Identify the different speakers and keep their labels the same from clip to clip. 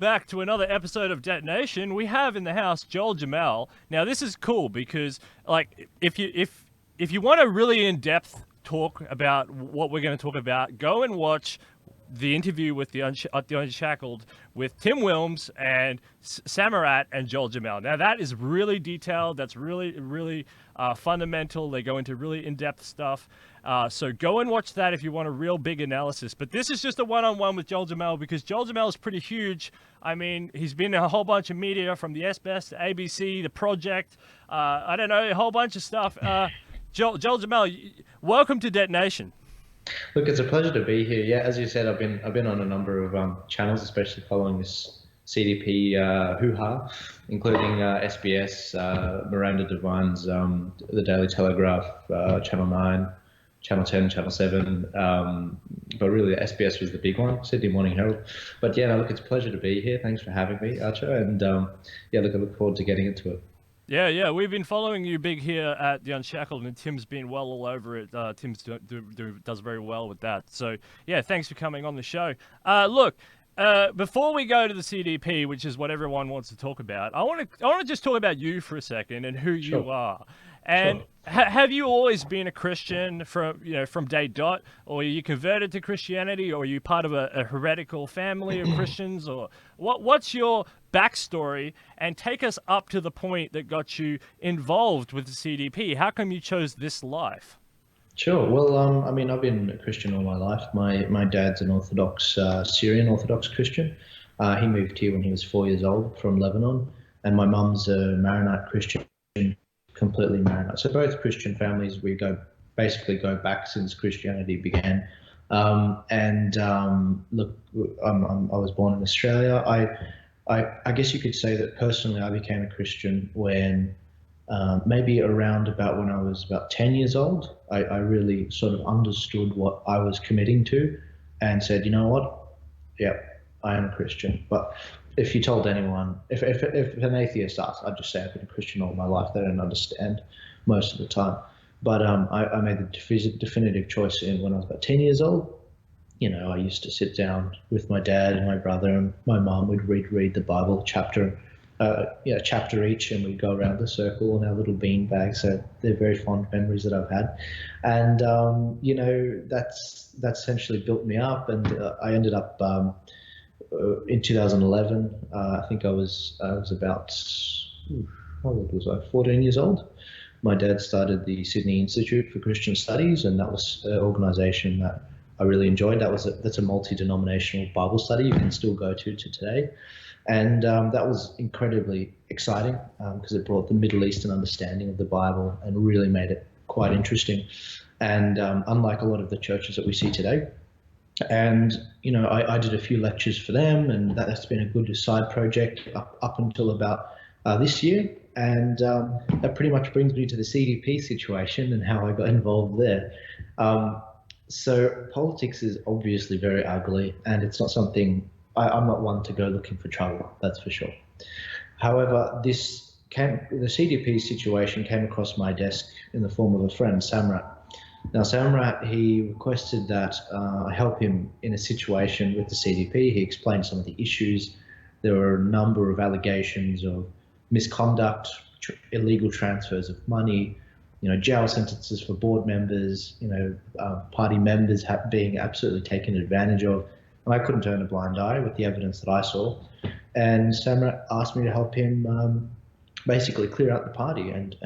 Speaker 1: back to another episode of Detonation. We have in the house Joel Jammal. Now this is cool because like if you want a really in-depth talk about what we're going to talk about, go and watch the interview with the Unshackled with Tim Wilms and Samarat and Joel Jammal. Now that is really detailed. That's really fundamental. They go into really in-depth stuff. So go and watch that if you want a real big analysis. But this is just a one-on-one with Joel Jammal because Joel Jammal is pretty huge. I mean, he's been in a whole bunch of media from the SBS to ABC, The Project, I don't know, a whole bunch of stuff. Joel Jammal, welcome to Detonation.
Speaker 2: Look, it's a pleasure to be here. Yeah, as you said, I've been on a number of channels, especially following this CDP hoo-ha, including SBS, Miranda Devine's The Daily Telegraph, Channel 9, Channel 10, Channel 7. But really, SBS was the big one, Sydney Morning Herald. But yeah, no, look, it's a pleasure to be here. Thanks for having me, Archer. And yeah, look, I look forward to getting into it.
Speaker 1: Yeah, we've been following you big here at the Unshackled, and Tim's been well all over it. Tim's does very well with that. So yeah, thanks for coming on the show. Look, before we go to the CDP, which is what everyone wants to talk about, I want to just talk about you for a second and who
Speaker 2: Sure.
Speaker 1: you are. And have you always been a Christian from day dot, or are you converted to Christianity, or are you part of a heretical family of Christians, or what's your backstory? And take us up to the point that got you involved with the CDP. How come you chose this life?
Speaker 2: Sure. Well, I mean, I've been a Christian all my life. My dad's an Orthodox Syrian Orthodox Christian. He moved here when he was 4 years old from Lebanon, and my mum's a Maronite Christian, completely Maronite. So both Christian families, we basically go back since Christianity began. Look, I was born in Australia. I guess you could say that personally, I became a Christian when maybe around about when I was about 10 years old. I really sort of understood what I was committing to and said, you know what? Yeah, I am a Christian. But if you told anyone, if an atheist asked, I'd just say I've been a Christian all my life. They don't understand most of the time. But I made the definitive choice when I was about 10 years old. You know, I used to sit down with my dad and my brother and my mum. We'd read the Bible chapter each, and we'd go around the circle on our little bean bags. So they're very fond memories that I've had, and you know, that's essentially built me up. And I ended up in 2011. I think I was about how old was I? 14 years old. My dad started the Sydney Institute for Christian Studies, and that was an organisation that I really enjoyed. That's a multi-denominational Bible study you can still go to today. And that was incredibly exciting because it brought the Middle Eastern understanding of the Bible and really made it quite interesting. And unlike a lot of the churches that we see today. And, you know, I did a few lectures for them, and that's been a good side project up until about this year. And that pretty much brings me to the CDP situation and how I got involved there. So politics is obviously very ugly, and it's not something I'm not one to go looking for trouble, that's for sure. However, the CDP situation came across my desk in the form of a friend, Samrat. Now, Samrat, he requested that I help him in a situation with the CDP. He explained some of the issues. There were a number of allegations of misconduct, illegal transfers of money, you know, jail sentences for board members, you know, party members being absolutely taken advantage of. And I couldn't turn a blind eye with the evidence that I saw. And Samrat asked me to help him basically clear out the party and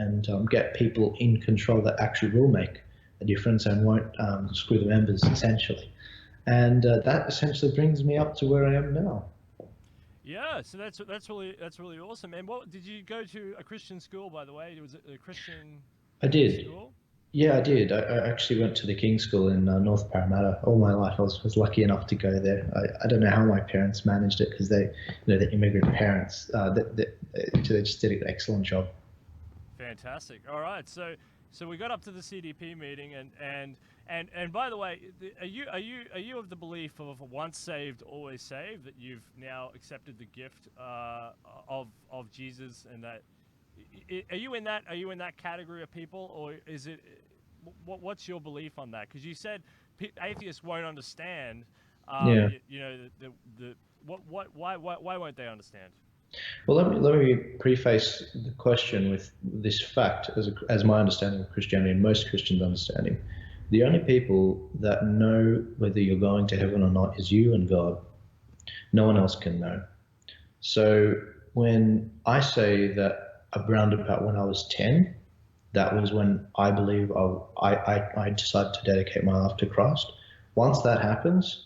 Speaker 2: get people in control that actually will make a difference and won't screw the members, essentially. And that essentially brings me up to where I am now.
Speaker 1: Yeah, so that's really awesome. And what did you go to a Christian school, by the way? Was it a Christian
Speaker 2: I did.
Speaker 1: school?
Speaker 2: Yeah, I did. I actually went to the King's School in North Parramatta all my life. I was lucky enough to go there. I don't know how my parents managed it because they, you know, the immigrant parents, they just did an excellent job.
Speaker 1: Fantastic. All right, so we got up to the CDP meeting, and by the way, are you of the belief of once saved, always saved? That you've now accepted the gift of Jesus, and that are you in that category of people, or is it what's your belief on that? Because you said atheists won't understand,
Speaker 2: Yeah.
Speaker 1: you know, the Why won't they understand?
Speaker 2: Well, let me preface the question with this fact, as my understanding of Christianity and most Christians' understanding. The only people that know whether you're going to heaven or not is you and God. No one else can know. So when I say that around about when I was 10, that was when I believe I decided to dedicate my life to Christ. Once that happens,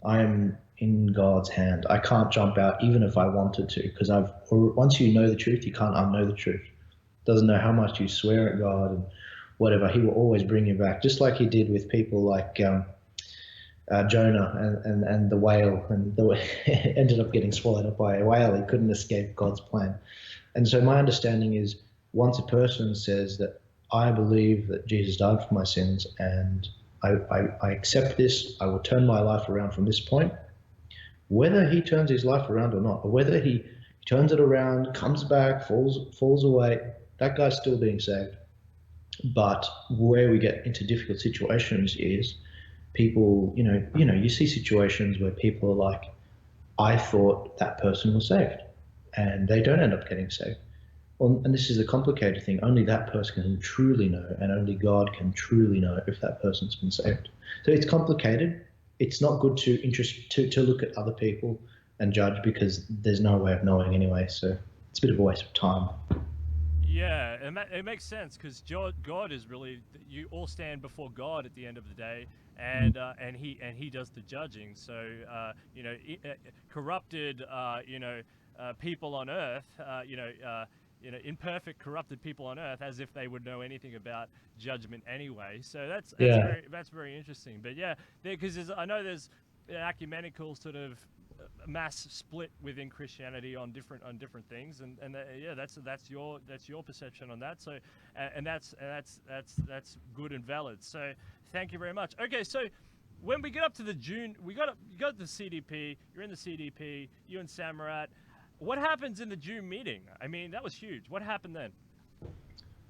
Speaker 2: I am in God's hand. I can't jump out even if I wanted to, because once you know the truth, you can't unknow the truth. Doesn't know how much you swear at God and whatever, He will always bring you back, just like He did with people like Jonah and the whale, and ended up getting swallowed up by a whale. He couldn't escape God's plan. And so my understanding is, once a person says that I believe that Jesus died for my sins and I accept this, I will turn my life around from this point, whether he turns his life around or not, or whether he turns it around, comes back, falls away, that guy's still being saved. But where we get into difficult situations is people, you see situations where people are like, I thought that person was saved, and they don't end up getting saved. Well, and this is a complicated thing. Only that person can truly know, and only God can truly know if that person's been saved. So it's complicated. It's not good to look at other people and judge, because there's no way of knowing anyway. So it's a bit of a waste of time.
Speaker 1: Yeah, and it makes sense, because God is really, you all stand before God at the end of the day, and he does the judging. So corrupted people on earth, imperfect, corrupted people on earth, as if they would know anything about judgment anyway. So that's
Speaker 2: Yeah.
Speaker 1: very interesting. But yeah, because I know there's an ecumenical sort of mass split within Christianity on different things, and yeah, that's your perception on that. So and that's good and valid. So thank you very much. Okay, so when we get up to the June, you got the CDP. You're in the CDP. You and Samarat. What happens in the June meeting? I mean, that was huge. What happened then?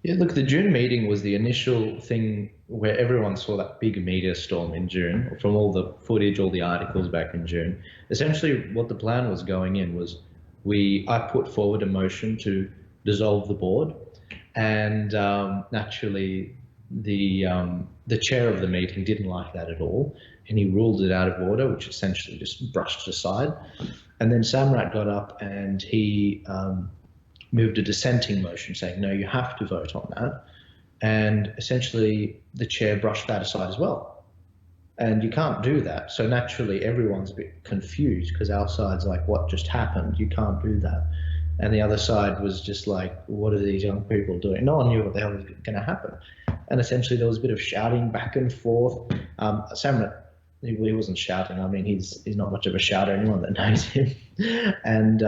Speaker 2: Yeah, look, the June meeting was the initial thing where everyone saw that big media storm in June from all the footage, all the articles back in June. Essentially, what the plan was going in was I put forward a motion to dissolve the board, and naturally, the chair of the meeting didn't like that at all, and he ruled it out of order, which essentially just brushed aside. And then Samrat got up and he moved a dissenting motion saying, no, you have to vote on that. And essentially the chair brushed that aside as well. And you can't do that. So naturally everyone's a bit confused, because our side's like, what just happened? You can't do that. And the other side was just like, what are these young people doing? No one knew what the hell was going to happen. And essentially there was a bit of shouting back and forth. Samrat, he wasn't shouting. I mean, he's not much of a shouter, anyone that knows him. And,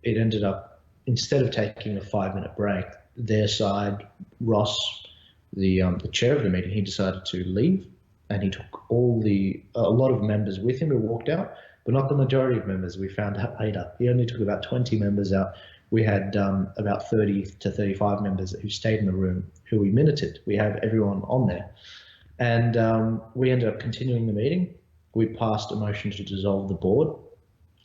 Speaker 2: it ended up, instead of taking a 5-minute break, their side, Ross, the chair of the meeting, he decided to leave, and he took a lot of members with him who walked out, but not the majority of members. We found out later. He only took about 20 members out. We had about 30 to 35 members who stayed in the room, who we minuted. We have everyone on there. And we ended up continuing the meeting. We passed a motion to dissolve the board.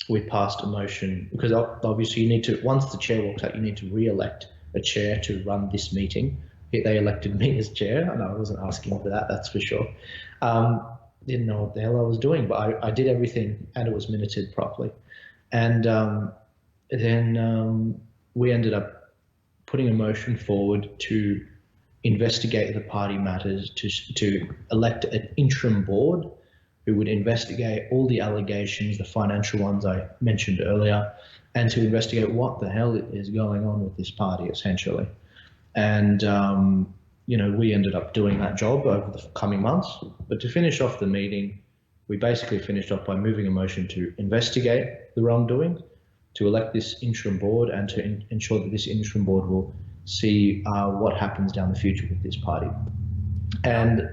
Speaker 2: We passed a motion, because obviously you need to, once the chair walks out, you need to re-elect a chair to run this meeting. They elected me as chair, and I wasn't asking for that, that's for sure. Didn't know what the hell I was doing, but I did everything, and it was minuted properly. And then we ended up putting a motion forward to investigate the party matters, to elect an interim board who would investigate all the allegations, the financial ones I mentioned earlier, and to investigate what the hell is going on with this party, essentially. And, we ended up doing that job over the coming months. But to finish off the meeting, we basically finished off by moving a motion to investigate the wrongdoing, to elect this interim board, and to ensure that this interim board will see what happens down the future with this party. And,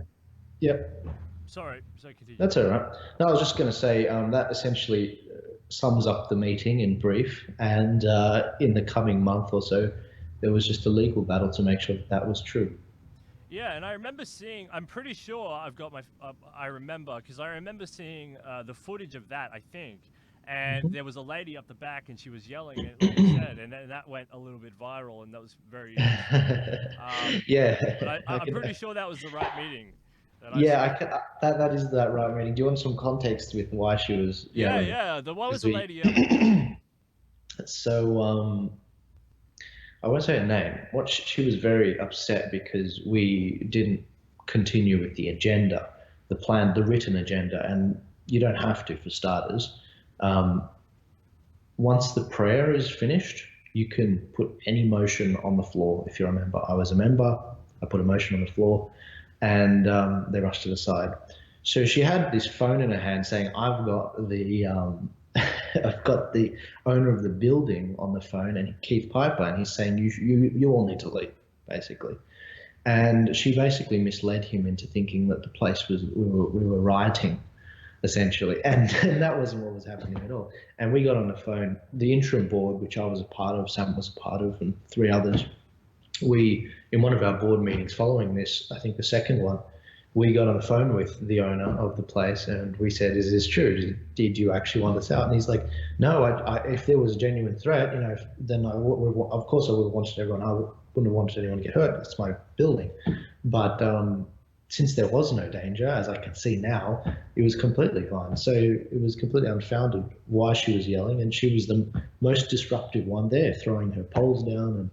Speaker 2: yep.
Speaker 1: Sorry, continue.
Speaker 2: That's all right. No, I was just going to say that essentially sums up the meeting in brief. And in the coming month or so, there was just a legal battle to make sure that was true.
Speaker 1: Yeah, and I remember seeing, I'm pretty sure I've got I remember, because I remember seeing the footage of that, I think. and
Speaker 2: Mhm.
Speaker 1: there was a lady up the back, and she was yelling it, like you said, and that went a little bit viral, and that was very interesting. But
Speaker 2: Yeah, I
Speaker 1: I'm
Speaker 2: can.
Speaker 1: pretty sure that was the right meeting that I
Speaker 2: Yeah,
Speaker 1: saw.
Speaker 2: I can. That is that right meaning. Do you want some context with why she was
Speaker 1: Yeah,
Speaker 2: yelling?
Speaker 1: yeah. What was
Speaker 2: Because
Speaker 1: the lady yelling?
Speaker 2: so I won't say her name. She was very upset because we didn't continue with the agenda, the plan, the written agenda, and you don't have to for starters. Um, Once the prayer is finished, you can put any motion on the floor. If you're a member, I was a member. I put a motion on the floor, and they rushed it aside. So she had this phone in her hand saying, "I've got the I've got the owner of the building on the phone, and Keith Piper, and he's saying you all need to leave, basically." And she basically misled him into thinking that the place was we were rioting, essentially, and that wasn't what was happening at all. And we got on the phone. The interim board, which I was a part of, Sam was a part of, and three others. We, in one of our board meetings following this, I think the second one, we got on the phone with the owner of the place and we said, "Is this true? Did you actually want us out?" And he's like, "No, if there was a genuine threat, then of course I would have wanted everyone. I wouldn't have wanted anyone to get hurt. It's my building." But since there was no danger, as I can see now, it was completely fine. So it was completely unfounded why she was yelling, and she was the most disruptive one there, throwing her poles down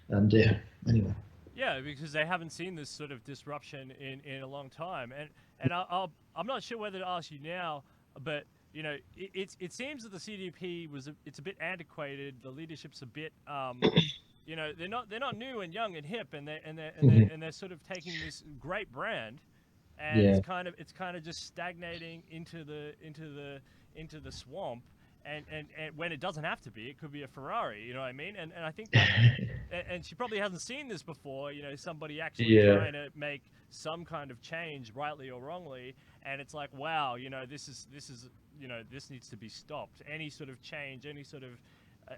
Speaker 2: and yeah. Anyway.
Speaker 1: Yeah, because they haven't seen this sort of disruption in a long time, and I'm not sure whether to ask you now, but it seems that the CDP it's a bit antiquated. The leadership's a bit they're not new and young and hip, and they're sort of taking this great brand, and
Speaker 2: Yeah.
Speaker 1: it's kind of just stagnating into the swamp. And when it doesn't have to be, it could be a Ferrari, you know what I mean? And I think that, and she probably hasn't seen this before, somebody actually
Speaker 2: Yeah.
Speaker 1: trying to make some kind of change, rightly or wrongly, and it's like, wow, this needs to be stopped. Any sort of change, any sort of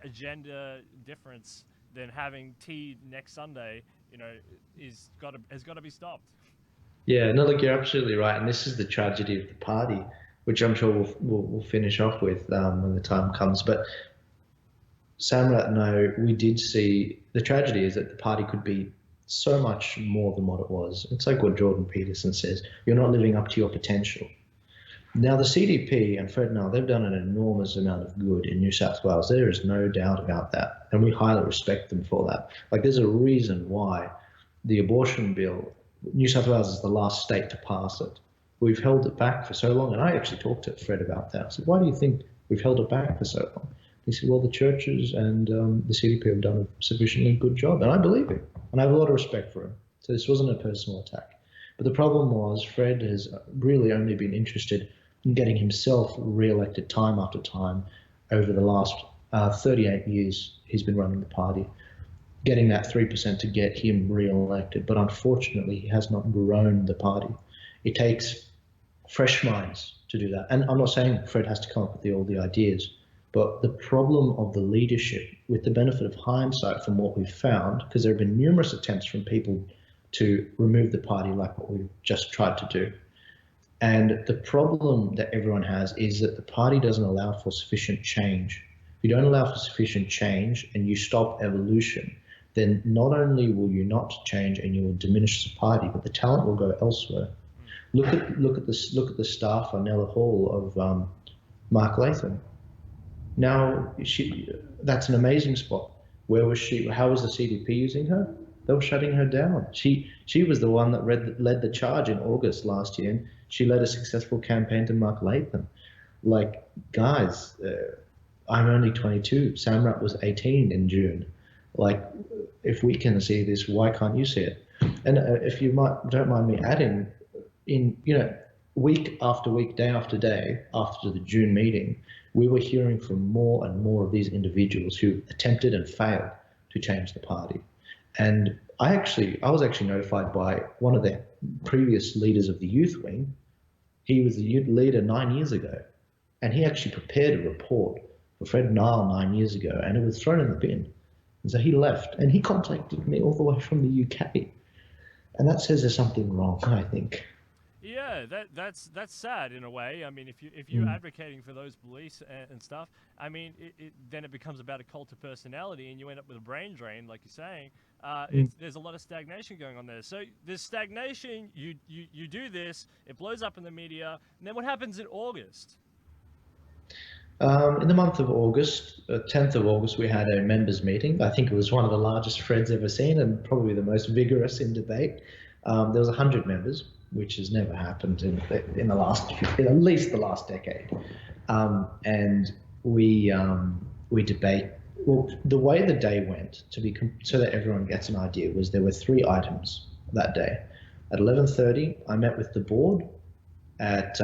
Speaker 1: agenda difference than having tea next Sunday, has got to be stopped.
Speaker 2: Yeah, no, look, you're absolutely right, and this is the tragedy of the party, which I'm sure we'll finish off with when the time comes. But Samrat, no, we did see the tragedy is that the party could be so much more than what it was. It's like what Jordan Peterson says: you're not living up to your potential. Now, the CDP and Fred Nile, they've done an enormous amount of good in New South Wales. There is no doubt about that, and we highly respect them for that. Like, there's a reason why the abortion bill, New South Wales is the last state to pass it. We've held it back for so long, and I actually talked to Fred about that. I said, "Why do you think we've held it back for so long?" He said, "Well, the churches and the CDP have done a sufficiently good job," and I believe him, and I have a lot of respect for him. So this wasn't a personal attack. But the problem was Fred has really only been interested in getting himself re-elected time after time over the last 38 years he's been running the party, getting that 3% to get him re-elected. But unfortunately, he has not grown the party. It takes fresh minds to do that. And I'm not saying Fred has to come up with all the ideas, but the problem of the leadership, with the benefit of hindsight from what we've found, because there have been numerous attempts from people to remove the party like what we've just tried to do. And the problem that everyone has is that the party doesn't allow for sufficient change. If you don't allow for sufficient change and you stop evolution, then not only will you not change and you will diminish the party, but the talent will go elsewhere. Look at the staff on Nella Hall of Mark Latham. Now that's an amazing spot. Where was she? How was the CDP using her? They were shutting her down. She was the one that led the charge in August last year, and she led a successful campaign to Mark Latham. Like, guys, I'm only 22. Samrat was 18 in June. Like, if we can see this, why can't you see it? And if you don't mind me adding, in week after week, day after day, after the June meeting, we were hearing from more and more of these individuals who attempted and failed to change the party. And I was actually notified by one of the previous leaders of the youth wing. He was the youth leader 9 years ago, and he actually prepared a report for Fred Nile 9 years ago, and it was thrown in the bin. And so he left, and he contacted me all the way from the UK, and that says there's something wrong, I think.
Speaker 1: Yeah, that's sad in a way. I mean, if you're advocating for those beliefs and stuff, I mean, then it becomes about a cult of personality, and you end up with a brain drain, like you're saying. There's a lot of stagnation going on there. So there's stagnation. You do this, it blows up in the media, and then what happens in August?
Speaker 2: In the month of August, 10th of August, we had a members' meeting. I think it was one of the largest Fred's ever seen and probably the most vigorous in debate. There was 100 members, which has never happened in the last, in at least the last decade. And we debate. Well, the way the day went, so that everyone gets an idea, was there were three items that day. At 11:30, I met with the board. At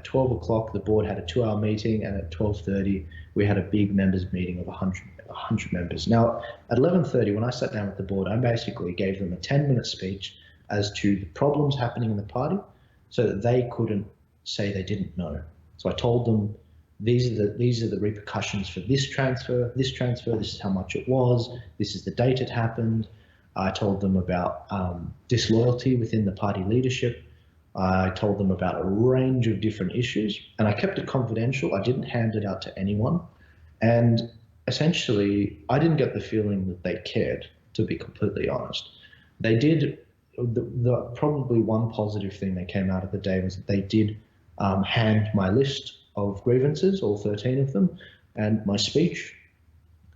Speaker 2: 12 o'clock, the board had a 2-hour meeting, and at 12:30, we had a big members meeting of 100 members. Now, at 11:30, when I sat down with the board, I basically gave them a 10-minute speech as to the problems happening in the party, so that they couldn't say they didn't know. So I told them these are the repercussions for this transfer. This is how much it was. This is the date it happened. I told them about disloyalty within the party leadership. I told them about a range of different issues, and I kept it confidential. I didn't hand it out to anyone. And essentially, I didn't get the feeling that they cared, to be completely honest. They did. Probably one positive thing that came out of the day was that they did hand my list of grievances, all 13 of them, and my speech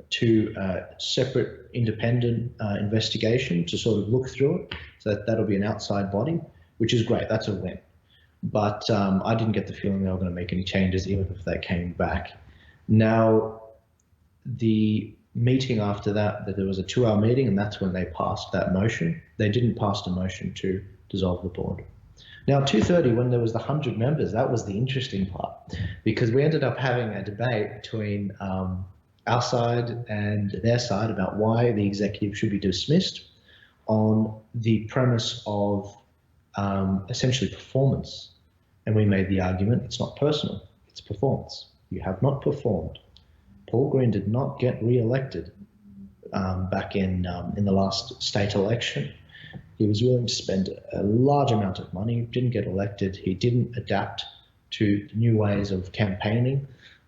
Speaker 2: to a separate independent investigation to sort of look through it. So that'll be an outside body, which is great. That's a win. But I didn't get the feeling they were going to make any changes, even if they came back. Now, the meeting after that there was a 2-hour meeting, and that's when they passed that motion. They didn't pass the motion to dissolve the board. Now, 2:30, when there was the 100 members, that was the interesting part, because we ended up having a debate between our side and their side about why the executive should be dismissed on the premise of essentially performance. And we made the argument, it's not personal, it's performance. You have not performed. Paul Green did not get re-elected back in the last state election. He was willing to spend a large amount of money, didn't get elected. He didn't adapt to new ways of campaigning.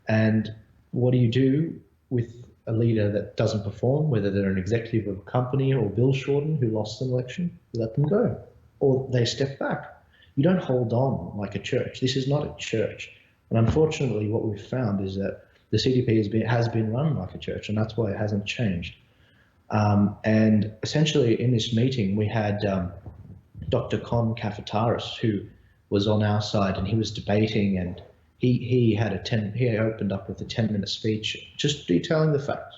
Speaker 2: And what do you do with a leader that doesn't perform, whether they're an executive of a company or Bill Shorten, who lost an election? You let them go, or they step back. You don't hold on like a church. This is not a church. And unfortunately, what we've found is that the CDP has been run like a church, and that's why it hasn't changed. And essentially, in this meeting, we had Dr. Con Kafataris, who was on our side, and he was debating, and he opened up with a 10-minute speech, just detailing the facts.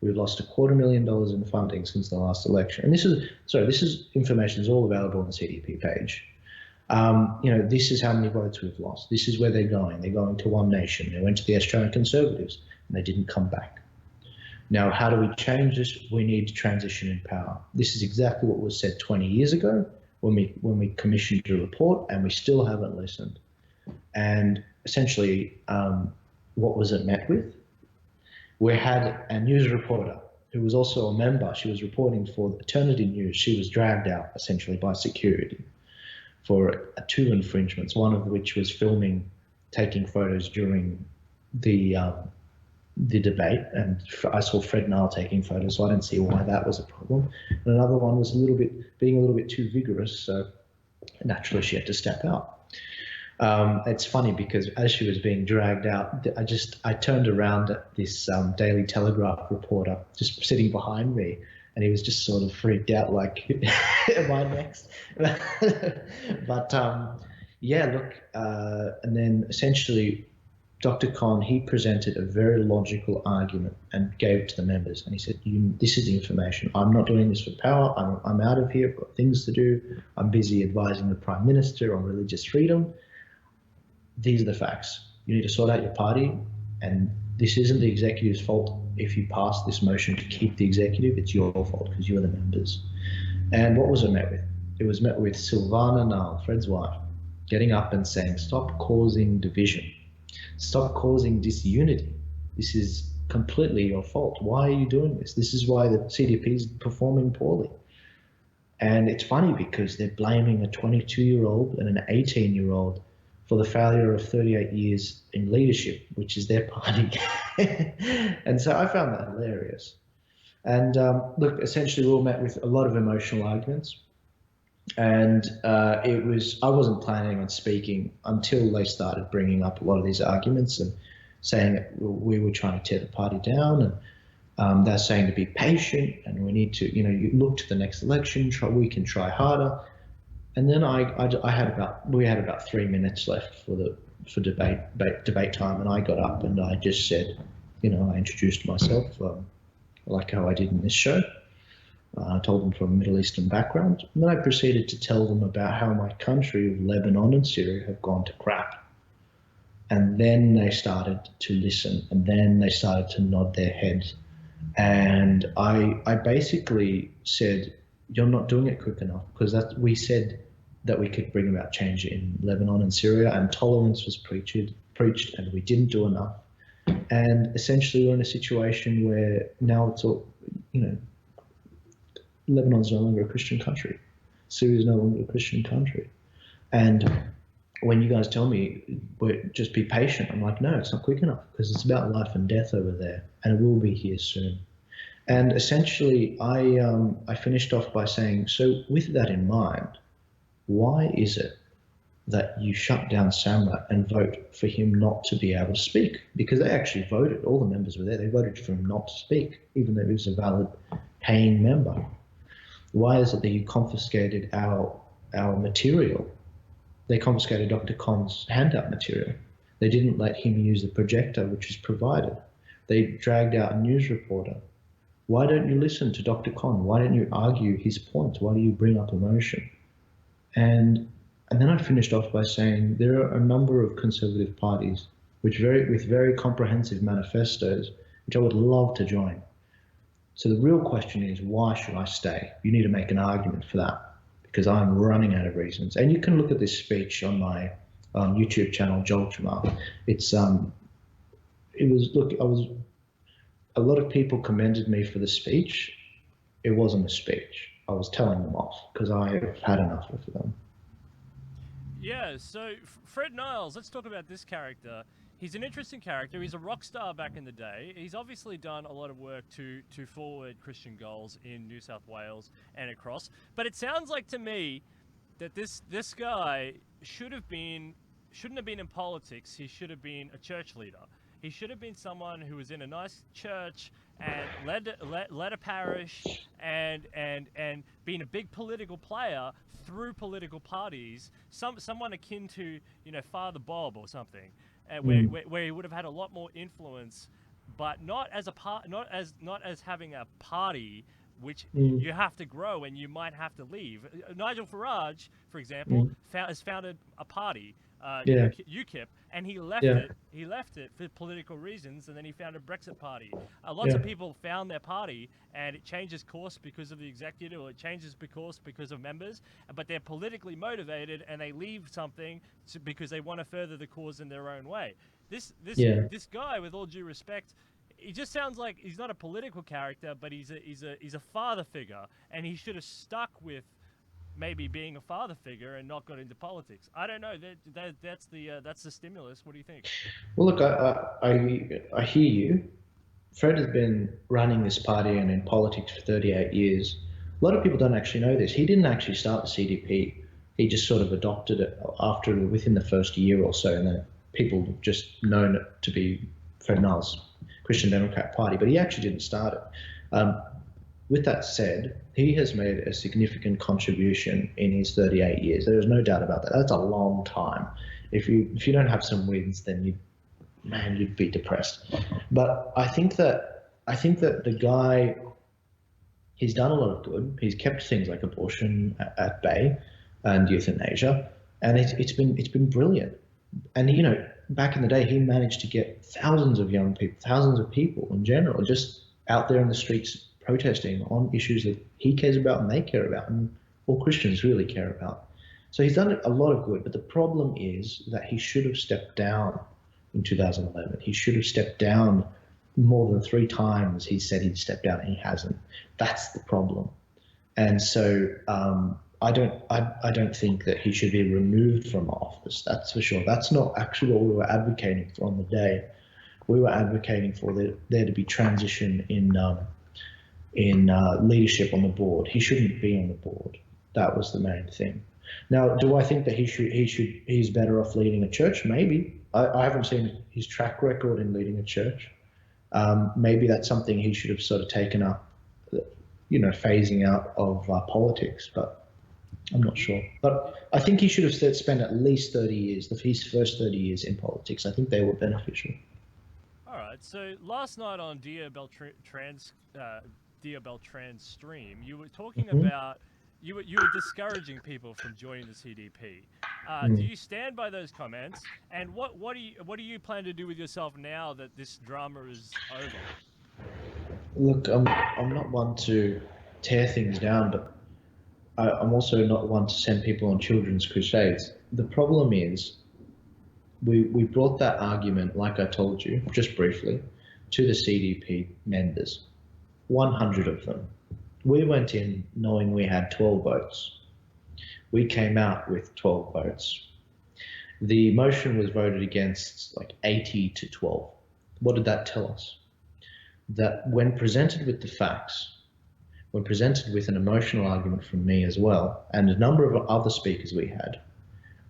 Speaker 2: We've lost $250,000 in funding since the last election, and this is information is all available on the CDP page. This is how many votes we've lost. This is where they're going. They're going to One Nation. They went to the Australian Conservatives, and they didn't come back. Now, how do we change this? We need transition in power. This is exactly what was said 20 years ago when we commissioned a report, and we still haven't listened. And essentially, what was it met with? We had a news reporter who was also a member. She was reporting for Eternity News. She was dragged out essentially by security for 2 infringements, one of which was taking photos during the debate, and I saw Fred Nile taking photos, so I didn't see why that was a problem. And another one was being a little bit too vigorous, so naturally she had to step out. It's funny because as she was being dragged out, I turned around at this Daily Telegraph reporter just sitting behind me, and he was just sort of freaked out, like, am I next? But and then essentially Dr. Con, he presented a very logical argument and gave it to the members. And he said, this is the information. I'm not doing this for power. I'm out of here. I've got things to do. I'm busy advising the Prime Minister on religious freedom. These are the facts. You need to sort out your party. And this isn't the executive's fault if you pass this motion to keep the executive. It's your fault because you're the members. And what was it met with? It was met with Silvana Nile, Fred's wife, getting up and saying, stop causing division. Stop causing disunity. This is completely your fault. Why are you doing this? This is why the CDP is performing poorly. And it's funny because they're blaming a 22-year-old and an 18-year-old for the failure of 38 years in leadership, which is their party. And so I found that hilarious. And look, essentially, we all met with a lot of emotional arguments. And I wasn't planning on speaking until they started bringing up a lot of these arguments and saying that we were trying to tear the party down. And they're saying to be patient and we need to, you look to the next election, we can try harder. And then we had about 3 minutes left for debate time, and I got up and I just said, I introduced myself, like how I did in this show. I told them from a Middle Eastern background, and then I proceeded to tell them about how my country of Lebanon and Syria have gone to crap. And then they started to listen, and then they started to nod their heads. And I basically said, you're not doing it quick enough, because we said that we could bring about change in Lebanon and Syria, and tolerance was preached, and we didn't do enough. And essentially we're in a situation where now it's all, Lebanon's no longer a Christian country. Syria is no longer a Christian country. And when you guys tell me, just be patient, I'm like, no, it's not quick enough, because it's about life and death over there, and it will be here soon. And essentially, I finished off by saying, so with that in mind, why is it that you shut down Samra and vote for him not to be able to speak? Because they actually voted, all the members were there, they voted for him not to speak, even though he was a valid paying member. Why is it that you confiscated our material? They confiscated Dr. Khan's handout material. They didn't let him use the projector, which is provided. They dragged out a news reporter. Why don't you listen to Dr. Khan? Why don't you argue his points? Why do you bring up emotion? And then I finished off by saying there are a number of conservative parties with very comprehensive manifestos, which I would love to join. So the real question is, why should I stay? You need to make an argument for that, because I'm running out of reasons. And you can look at this speech on my YouTube channel, Jammal. A lot of people commended me for the speech. It wasn't a speech. I was telling them off because I've had enough of them.
Speaker 1: Yeah, so Fred Niles, let's talk about this character. He's an interesting character. He's a rock star back in the day. He's obviously done a lot of work to forward Christian goals in New South Wales and across. But it sounds like to me that this guy shouldn't have been in politics. He should have been a church leader. He should have been someone who was in a nice church and led a parish and been a big political player through political parties. Someone akin to Father Bob or something. Where he would have had a lot more influence, but not as having a party which you have to grow and you might have to leave. Nigel Farage, for example, has founded a party, UKIP, and he left it. He left it for political reasons, and then he founded Brexit Party. Lots of people found their party, and it changes course because of the executive, or it changes course because of members. But they're politically motivated, and they leave something because they want to further the cause in their own way. This guy, with all due respect, he just sounds like he's not a political character, but he's a father figure, and he should have stuck with maybe being a father figure and not got into politics. I don't know. That's the stimulus. What do you think?
Speaker 2: Well, look, I hear you. Fred has been running this party and in politics for 38 years. A lot of people don't actually know this. He didn't actually start the CDP. He just sort of adopted it within the first year or so, and then people just known it to be Fred Niles' Christian Democrat Party, but he actually didn't start it. With that said, he has made a significant contribution in his 38 years. There is no doubt about that. That's a long time. If you don't have some wins, then you'd be depressed. But I think that the guy, he's done a lot of good. He's kept things like abortion at bay and euthanasia, and it's been brilliant. And back in the day, he managed to get thousands of young people, thousands of people in general, just out there in the streets protesting on issues that he cares about and they care about, and all Christians really care about. So he's done a lot of good, but the problem is that he should have stepped down in 2011. He should have stepped down more than 3 times. He said he'd step down and he hasn't. That's the problem. And so I don't think that he should be removed from office. That's for sure. That's not actually what we were advocating for on the day. We were advocating for there to be transition in leadership on the board. He shouldn't be on the board. That was the main thing. Now, do I think that he's better off leading a church? Maybe. I haven't seen his track record in leading a church. Maybe that's something he should have sort of taken up, phasing out of politics, but I'm not sure. But I think he should have spent at least 30 years, his first 30 years in politics. I think they were beneficial.
Speaker 1: All right. So last night on Dia Beltran's stream, you were talking about you were discouraging people from joining the CDP. Do you stand by those comments? And what do you plan to do with yourself now that this drama is over?
Speaker 2: Look, I'm not one to tear things down, but I'm also not one to send people on children's crusades. The problem is we brought that argument, like I told you, just briefly, to the CDP members, 100 of them. We went in knowing we had 12 votes. We came out with 12 votes. The motion was voted against like 80 to 12. What did that tell us? That when presented with the facts, when presented with an emotional argument from me as well, and a number of other speakers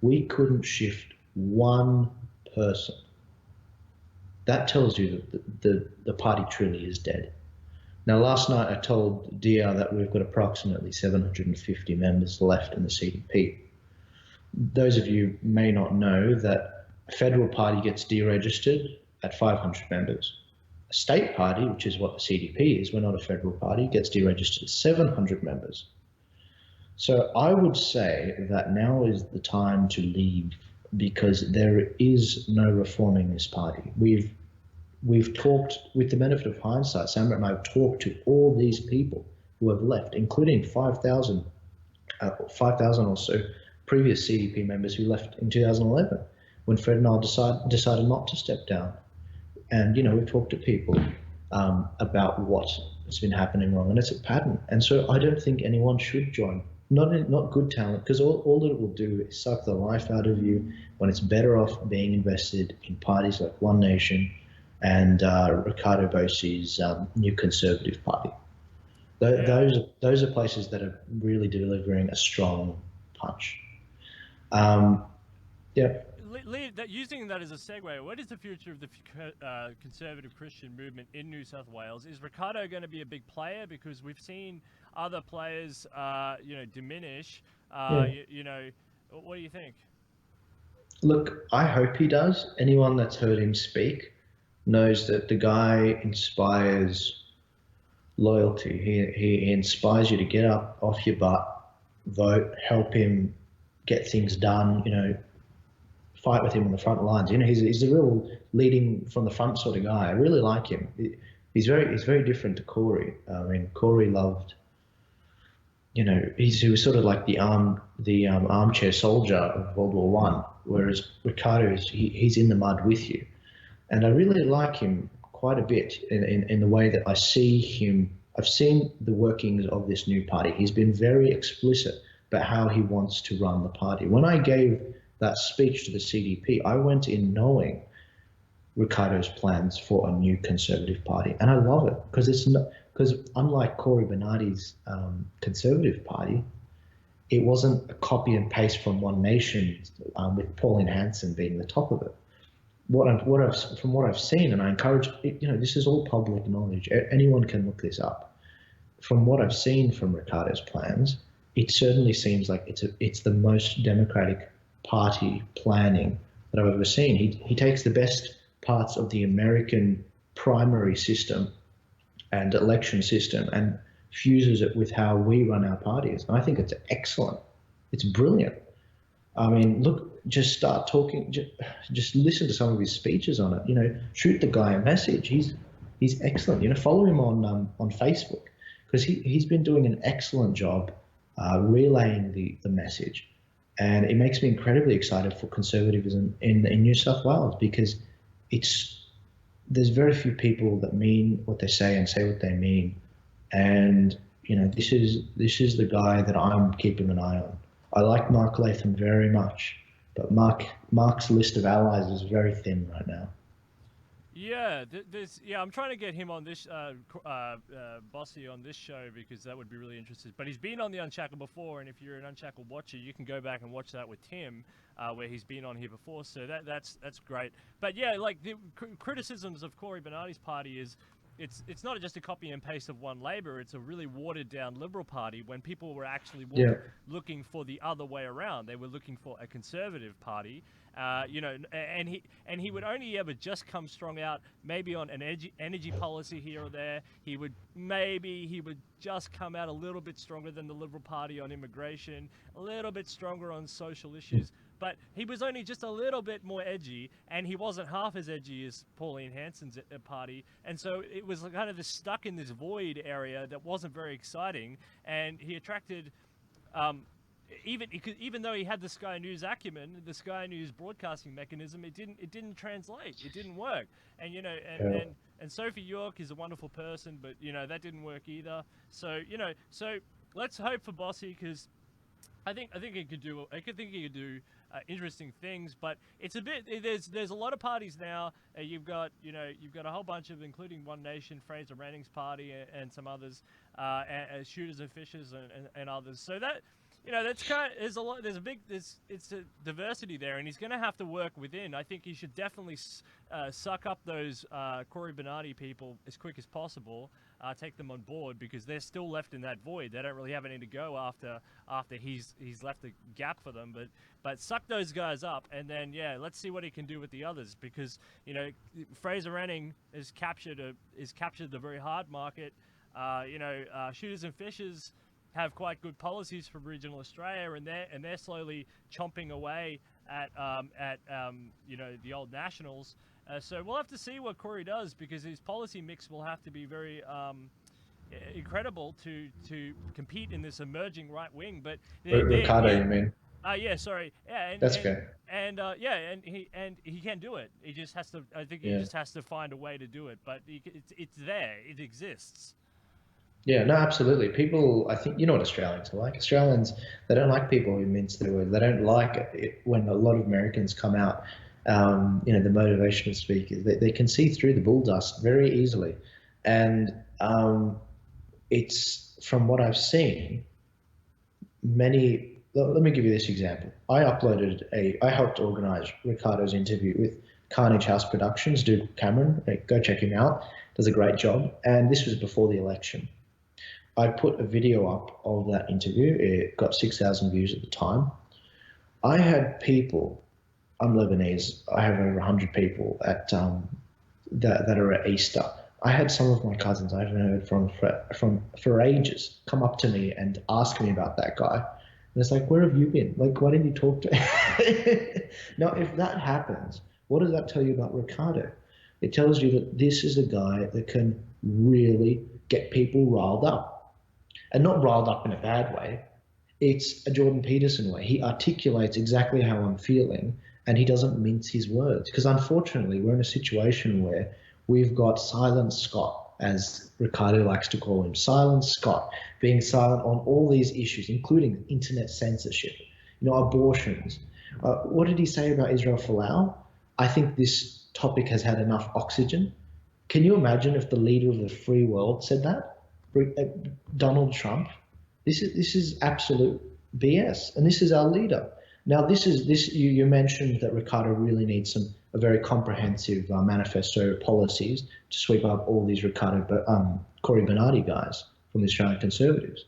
Speaker 2: we couldn't shift one person. That tells you that the party truly is dead. Now, last night I told DR that we've got approximately 750 members left in the CDP. Those of you may not know that a federal party gets deregistered at 500 members. A state party, which is what the CDP is, we're not a federal party, gets deregistered at 700 members. So I would say that now is the time to leave, because there is no reforming this party. We've talked, with the benefit of hindsight, Sam and I have talked to all these people who have left, including 5,000 or so previous CDP members who left in 2011 when Fred and I decided not to step down. And, we've talked to people about what has been happening wrong, and it's a pattern. And so I don't think anyone should join. Not good talent, because all that it will do is suck the life out of you when it's better off being invested in parties like One Nation and Ricardo Bossi's New Conservative Party. Those are places that are really delivering a strong punch.
Speaker 1: Using that as a segue, what is the future of the conservative Christian movement in New South Wales? Is Ricardo going to be a big player? Because we've seen other players, diminish. What do you think?
Speaker 2: Look, I hope he does. Anyone that's heard him speak knows that the guy inspires loyalty. He inspires you to get up off your butt, vote, help him get things done, fight with him on the front lines. He's a real leading from the front sort of guy. I really like him. He's very different to Corey. I mean, Corey loved, he was sort of like the armchair soldier of World War One, whereas Ricardo he's in the mud with you, and I really like him quite a bit in the way that I see him. I've seen the workings of this new party. He's been very explicit about how he wants to run the party. When I gave that speech to the CDP, I went in knowing Ricardo's plans for a new Conservative Party, and I love it because unlike Corey Bernardi's Conservative Party, it wasn't a copy and paste from One Nation with Pauline Hanson being the top of it. From what I've seen, and I encourage, this is all public knowledge. Anyone can look this up. From what I've seen from Ricardo's plans, it certainly seems like it's the most democratic party planning that I've ever seen. He takes the best parts of the American primary system and election system and fuses it with how we run our parties. And I think it's excellent. It's brilliant. I mean, look, just start talking, just listen to some of his speeches on it. Shoot the guy a message. He's excellent. Follow him on Facebook, because he's been doing an excellent job relaying the message. And it makes me incredibly excited for conservatism in New South Wales, because there's very few people that mean what they say and say what they mean. And, this is the guy that I'm keeping an eye on. I like Mark Latham very much, but Mark's list of allies is very thin right now.
Speaker 1: Yeah, I'm trying to get him on this, Bossy on this show because that would be really interesting. But he's been on the Unshackled before, and if you're an Unshackled watcher, you can go back and watch that with Tim, where he's been on here before. So that's great. But yeah, like the criticisms of Cory Bernardi's party is. It's not just a copy and paste of One Labour. It's a really watered down Liberal Party when people were actually looking for the other way around. They were looking for a Conservative Party, and he would only ever just come strong out maybe on an energy policy here or there. He would just come out a little bit stronger than the Liberal Party on immigration, a little bit stronger on social issues. But he was only just a little bit more edgy, and he wasn't half as edgy as Pauline Hanson's party. And so it was kind of stuck in this void area that wasn't very exciting. And he attracted, even though he had the Sky News acumen, the Sky News broadcasting mechanism, it didn't translate. It didn't work. And and Sophie York is a wonderful person, but that didn't work either. So let's hope for Bossy because. I think he could do interesting things, but it's a bit. There's a lot of parties now. You've got a whole bunch of, including One Nation, Fraser Anning's party, and some others, and Shooters and Fishers and others. So that that's kind of, it's a diversity there, and he's going to have to work within. I think he should definitely suck up those Cory Bernardi people as quick as possible. Take them on board because they're still left in that void. They don't really have any to go after he's left a gap for them. But suck those guys up, and then let's see what he can do with the others because Fraser Anning has captured the very hard market. Shooters and Fishers have quite good policies for regional Australia, and they're slowly chomping away at the old Nationals. So we'll have to see what Cory does because his policy mix will have to be very incredible to compete in this emerging right wing. But
Speaker 2: Ricardo, you mean?
Speaker 1: Sorry. Yeah,
Speaker 2: that's fair.
Speaker 1: And he can do it. He just has to. I think he just has to find a way to do it. But it's there. It exists.
Speaker 2: Yeah, no, absolutely. People, I think, what Australians are like. Australians, they don't like people who mince their words. They don't like it when a lot of Americans come out. The motivational speakers, they can see through the bull dust very easily. And it's, from what I've seen, let me give you this example. I helped organize Ricardo's interview with Carnage House Productions, Duke Cameron. Go check him out. Does a great job. And this was before the election. I put a video up of that interview. It got 6,000 views at the time. I had people. I'm Lebanese. I have over 100 people at that are at Easter. I had some of my cousins I haven't heard from for ages come up to me and ask me about that guy. And it's like, where have you been? Like, why didn't you talk to him? Now, if that happens, what does that tell you about Ricardo? It tells you that this is a guy that can really get people riled up. And not riled up in a bad way. It's a Jordan Peterson way. He articulates exactly how I'm feeling, and he doesn't mince his words. Because unfortunately, we're in a situation where we've got Silent Scott, as Ricardo likes to call him, Silent Scott, being silent on all these issues, including internet censorship, abortions. What did he say about Israel Folau? I think this topic has had enough oxygen. Can you imagine if the leader of the free world said that? Donald Trump. This is absolute BS, and this is our leader. Now, you mentioned that Ricardo really needs a very comprehensive manifesto policies to sweep up all these Cory Bernardi guys from the Australian Conservatives.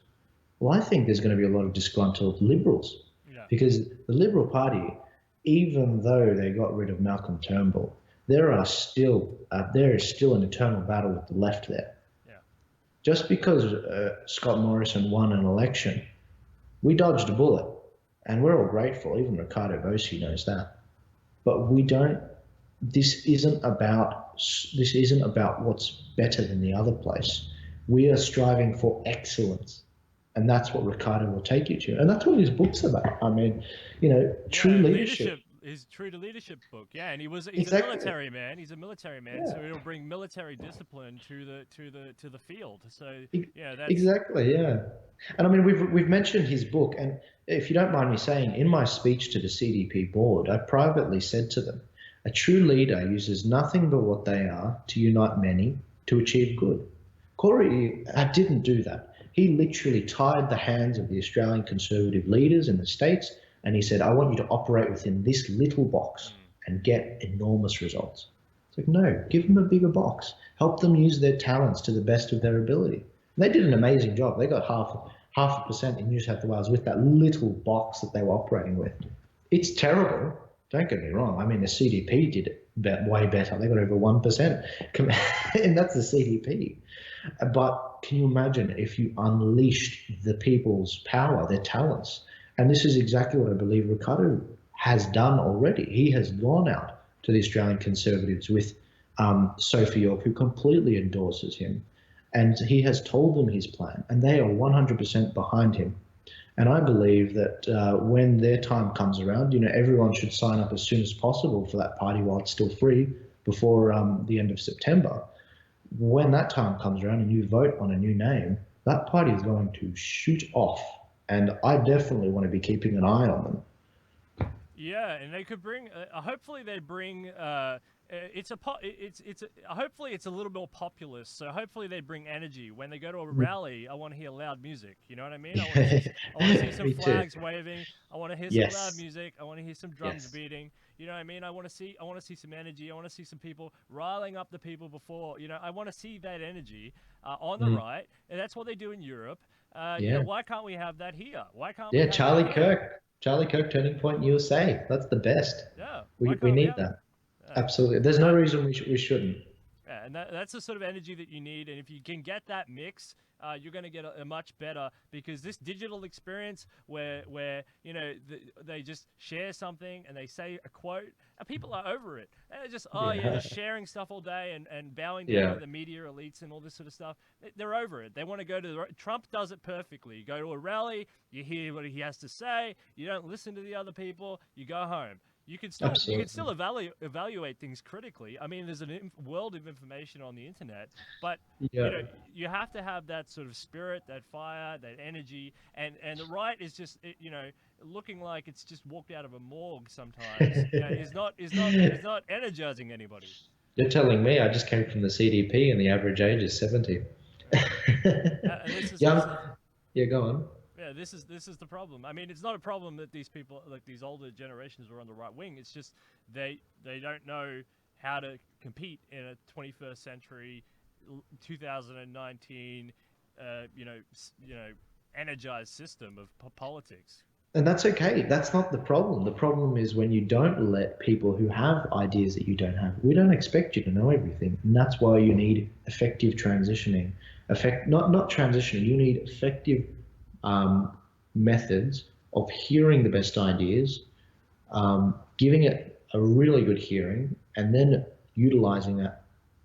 Speaker 2: Well, I think there's going to be a lot of disgruntled Liberals because the Liberal Party, even though they got rid of Malcolm Turnbull, there is still an eternal battle with the left there. Just because Scott Morrison won an election, we dodged a bullet, and we're all grateful. Even Ricardo Bossi knows that. But we don't. This isn't about what's better than the other place. We are striving for excellence, and that's what Ricardo will take you to, and that's what his book's about. I mean, true leadership.
Speaker 1: his True to Leadership book. Yeah, and he's
Speaker 2: Exactly.
Speaker 1: a military man. He's a military man,
Speaker 2: Yeah.
Speaker 1: so it'll bring military discipline to the field. So yeah, that's
Speaker 2: Exactly, yeah. And I mean, we've mentioned his book, and if you don't mind me saying, in my speech to the CDP board, I privately said to them, a true leader uses nothing but what they are to unite many to achieve good. Corey didn't do that. He literally tied the hands of the Australian Conservative leaders in the States, and he said, I want you to operate within this little box and get enormous results. It's like, no, give them a bigger box. Help them use their talents to the best of their ability. And they did an amazing job. They got half a percent in New South Wales with that little box that they were operating with. It's terrible. Don't get me wrong. I mean, the CDP did it way better. They got over 1%, and that's the CDP. But can you imagine if you unleashed the people's power, their talents? And this is exactly what I believe Ricardo has done already. He has gone out to the Australian Conservatives with Sophie York, who completely endorses him. And he has told them his plan, and they are 100% behind him. And I believe that when their time comes around, everyone should sign up as soon as possible for that party while it's still free before the end of September. When that time comes around and you vote on a new name, that party is going to shoot off. And I definitely want to be keeping an eye on them.
Speaker 1: yeah, and they could bring. Hopefully, they bring. Hopefully it's a little more populist. So hopefully they bring energy when they go to a rally. I want to hear loud music. You know what I mean? I want to see some flags waving. I want to hear some loud music. I want to hear some drums beating. You know what I mean? I want to see some energy. I want to see some people riling up the people before. I want to see that energy on the right, and that's what they do in Europe. Why can't we have that here? Why can't we have
Speaker 2: Charlie
Speaker 1: that here?
Speaker 2: Kirk. Charlie Kirk, Turning Point USA. That's the best.
Speaker 1: Yeah,
Speaker 2: We
Speaker 1: why can't we
Speaker 2: need
Speaker 1: have
Speaker 2: that.
Speaker 1: Yeah.
Speaker 2: Absolutely. There's no reason we shouldn't.
Speaker 1: Yeah, and that's the sort of energy that you need. And if you can get that mix, you're going to get a much better, because this digital experience where they just share something and they say a quote, and people are over it. They're just just sharing stuff all day and bowing down to the media elites and all this sort of stuff. They're over it. They want to go to Trump does it perfectly. You go to a rally, you hear what he has to say, you don't listen to the other people, you go home. You can still evaluate things critically. I mean, there's a world of information on the internet, but you have to have that sort of spirit, that fire, that energy, and the right is just looking like it's just walked out of a morgue sometimes. Is not energizing anybody.
Speaker 2: You're telling me I just came from the CDP and the average age is 70. Yeah, go on.
Speaker 1: Yeah, this is the problem. I mean, it's not a problem that these people, like these older generations, were on the right wing. It's just they don't know how to compete in a 21st century, 2019, energized system of politics.
Speaker 2: And that's okay. That's not the problem. The problem is when you don't let people who have ideas that you don't have. We don't expect you to know everything, and that's why you need effective transitioning. Not transitioning. You need effective methods of hearing the best ideas, giving it a really good hearing, and then utilizing that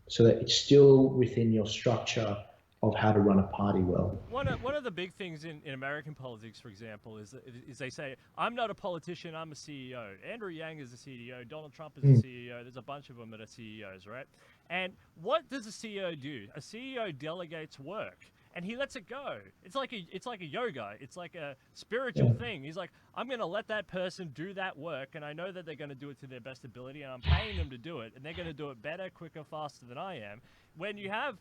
Speaker 2: so that it's still within your structure of how to run a party well.
Speaker 1: One of the big things in American politics, for example, is they say, I'm not a politician, I'm a CEO. Andrew Yang is a CEO, Donald Trump is a CEO, there's a bunch of them that are CEOs, right? And what does a CEO do? A CEO delegates work. And he lets it go. It's like a yoga. It's like a spiritual thing. He's like, I'm going to let that person do that work, and I know that they're going to do it to their best ability, and I'm paying them to do it, and they're going to do it better, quicker, faster than I am. When you have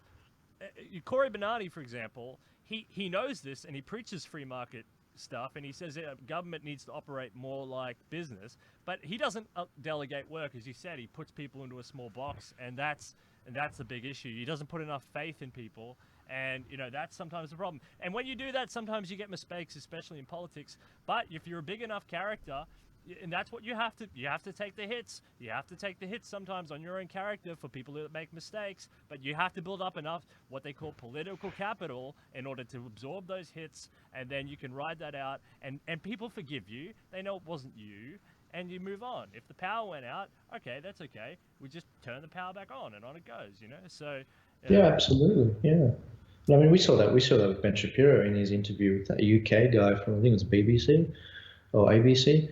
Speaker 1: Cory Bernardi, for example, he knows this, and he preaches free market stuff, and he says government needs to operate more like business, but he doesn't delegate work. As you said, he puts people into a small box, and that's the big issue. He doesn't put enough faith in people. And that's sometimes the problem. And when you do that, sometimes you get mistakes, especially in politics. But if you're a big enough character, and that's what you have to take the hits. You have to take the hits sometimes on your own character for people that make mistakes. But you have to build up enough what they call political capital in order to absorb those hits, and then you can ride that out. And people forgive you. They know it wasn't you. And you move on. If the power went out, okay, that's okay. We just turn the power back on, and on it goes. So.
Speaker 2: Yeah, absolutely. Yeah. I mean, we saw that with Ben Shapiro in his interview with that UK guy from, I think it was BBC or ABC.